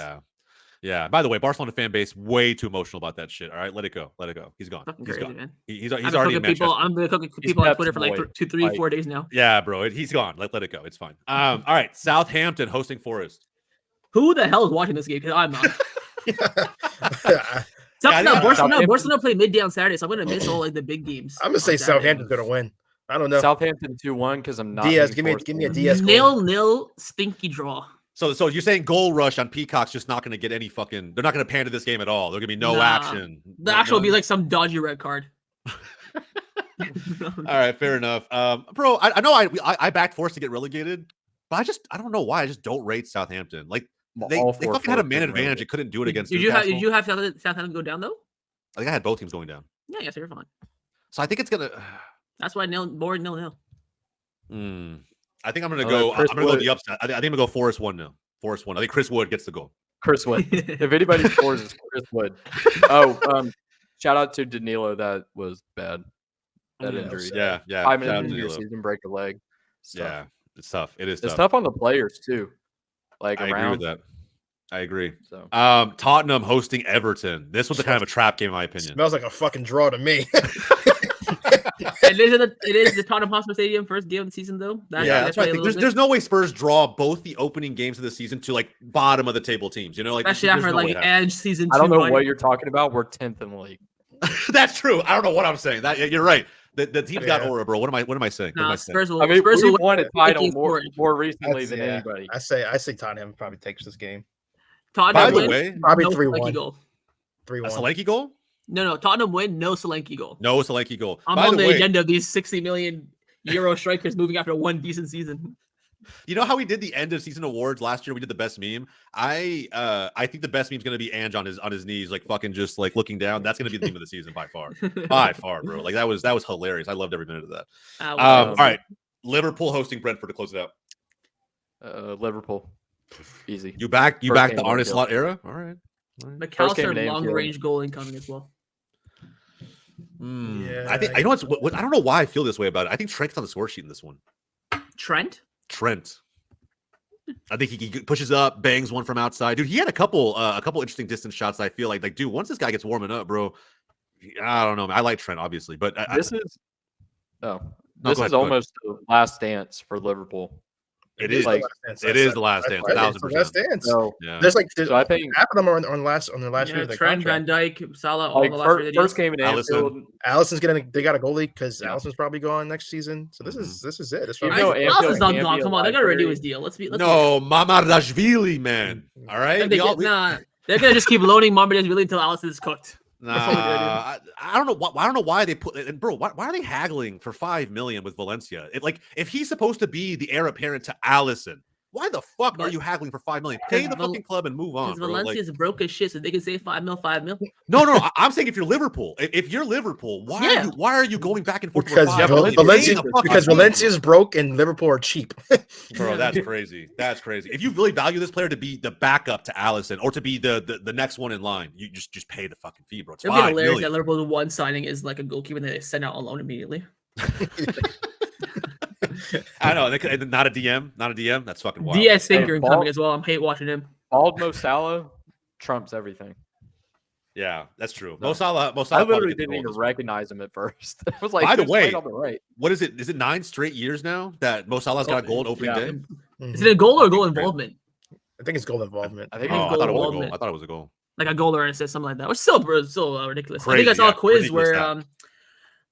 Yeah. By the way, Barcelona fan base way too emotional about that shit. All right, let it go. He's gone. He's crazy, gone. Man. He's already in Manchester. I'm been cooking people on Twitter for like 2, 3, 4 days now. Yeah, bro. He's gone. Let it go. It's fine. All right, Southampton hosting Forest. Who the hell is watching this game? Because I'm not. Barcelona play midday on Saturday, so I'm gonna miss all like the big games. I'm gonna say Southampton's gonna win. I don't know. Southampton 2-1 because I'm not. Diaz, give me a Diaz. 0-0 stinky draw. So you're saying goal rush on Peacock's just not gonna get any fucking. They're not gonna pan to this game at all. There's gonna be no action. The action will be like some dodgy red card. All right, fair enough. Bro, I know I backed Forest to get relegated, but I don't know why I just don't rate Southampton. Like they fucking had a man advantage. It couldn't do it against. Did you have Southampton go down though? I think I had both teams going down. Yeah, so you're fine. So I think it's gonna. That's why more 0-0. I think I'm gonna go. I'm gonna go the upside. I think I'm gonna go Forest 1-0. Forest 1. I think Chris Wood gets the goal. Chris Wood. If anybody scores, it's Chris Wood. Shout out to Danilo. That was bad. That injury. Yeah. 5 minutes into your season, break a leg. Yeah, it's tough. It is. It's tough on the players too. Like I agree with that. I agree. So, Tottenham hosting Everton. This was the kind of a trap game, in my opinion. Smells like a fucking draw to me. It is the Tottenham Hotspur Stadium first game of the season, though. That's right. There's no way Spurs draw both the opening games of the season to like bottom of the table teams. Like especially after like Edge season 2. I don't know what you're talking about. We're 10th in the league. That's true. I don't know what I'm saying. You're right. The team's got aura, bro. What am I saying? Spurs will. We've won a title more recently than anybody. I say Tottenham probably takes this game. Tottenham By the way, probably 3-1. 3-1. A Solanke goal? No. Tottenham win. No Solanke goal. No Solanke goal. I'm on the agenda of these 60 million euro strikers moving after one decent season. You know how we did the end of season awards last year? We did the best meme. I think the best meme is gonna be Ange on his knees, like fucking just like looking down. That's gonna be the meme of the season by far, bro. Like that was hilarious. I loved every minute of that. All right, Liverpool hosting Brentford to close it out. Liverpool, easy. You back First the game Arne of the Slot era? All right. McAllister long range goal incoming as well. Yeah, I think I know what I don't know why I feel this way about it. I think Trent's on the score sheet in this one. Trent. I think he pushes up, bangs one from outside. Dude, he had a couple interesting distance shots. I feel like dude, once this guy gets warming up, bro. I don't know. Man. I like Trent, obviously, but this is almost the last dance for Liverpool. It is like it is the last dance, 1,000%. Last dance. So, yeah. There's I think half of them are on their last year. Trent, Van Dijk, Salah, all like the last first game in Anfield. Allison's they got a goalie because Allison's probably going next season. So this is it. That's You know, Allison's not gone. Come on, they got to renew his deal. Let's Mamardashvili, man. All right, they're gonna just keep loaning Mamardashvili until Allison is cooked. Nah, I don't know. I don't know why they put it. Bro, why are they haggling for $5 million with Valencia? If he's supposed to be the heir apparent to Allison, why the fuck are you haggling for $5 million? Pay the fucking club and move on. Because Valencia's broke as shit, so they can say $5 million. No. I'm saying if you're Liverpool, why are you going back and forth? Because Valencia's broke and Liverpool are cheap. Bro, that's crazy. That's crazy. If you really value this player to be the backup to Allison or to be the next one in line, you just pay the fucking fee, bro. It's It'd be hilarious that Liverpool's one signing is like a goalkeeper and they send out on loan immediately. I know, not a DM. That's fucking wild. DS Thinker incoming as well. I'm hate watching him. Bald Mo Salah trumps everything. Yeah, that's true. Mo Salah I literally didn't even recognize him at first. I was like, by the way, on the right. What is it? Is it 9 straight years now that Mo Salah's got a goal on opening day? Is it a goal or goal involvement? I think it's goal involvement. I thought it was a goal. Like a goal or an assist, something like that. Which is still ridiculous. Crazy,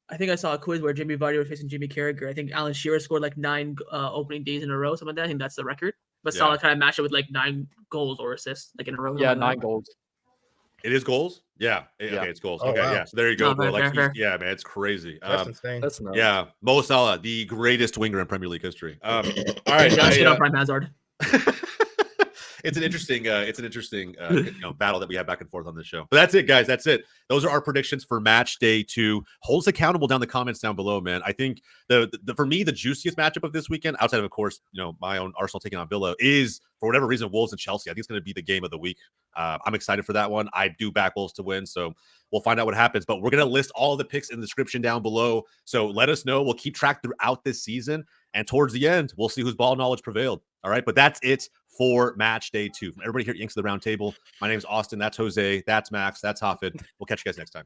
I think I saw a quiz where Jimmy Vardy was facing Jimmy Carragher. I think Alan Shearer scored like 9 opening days in a row, something like that. I think that's the record. But Salah kind of matched it with like 9 goals or assists like in a row. Yeah, 9 goals. It is goals? Yeah. Okay, it's goals. Okay, yeah. So there you go, bro. Yeah, man, it's crazy. That's insane. That's nuts. Yeah, Mo Salah, the greatest winger in Premier League history. All right, get on Prime Hazard. It's an interesting battle that we have back and forth on this show. But that's it, guys. That's it. Those are our predictions for match day 2. Hold us accountable down the comments down below, man. I think the for me the juiciest matchup of this weekend, outside of course, my own Arsenal taking on Villa, is for whatever reason Wolves and Chelsea. I think it's going to be the game of the week. I'm excited for that one. I do back Wolves to win, so we'll find out what happens. But we're going to list all the picks in the description down below. So let us know. We'll keep track throughout this season, and towards the end, we'll see whose ball knowledge prevailed. All right, but that's it for match day 2. From everybody here at Yanks of the Roundtable, my name is Austin. That's Jose. That's Max. That's Hafid. We'll catch you guys next time.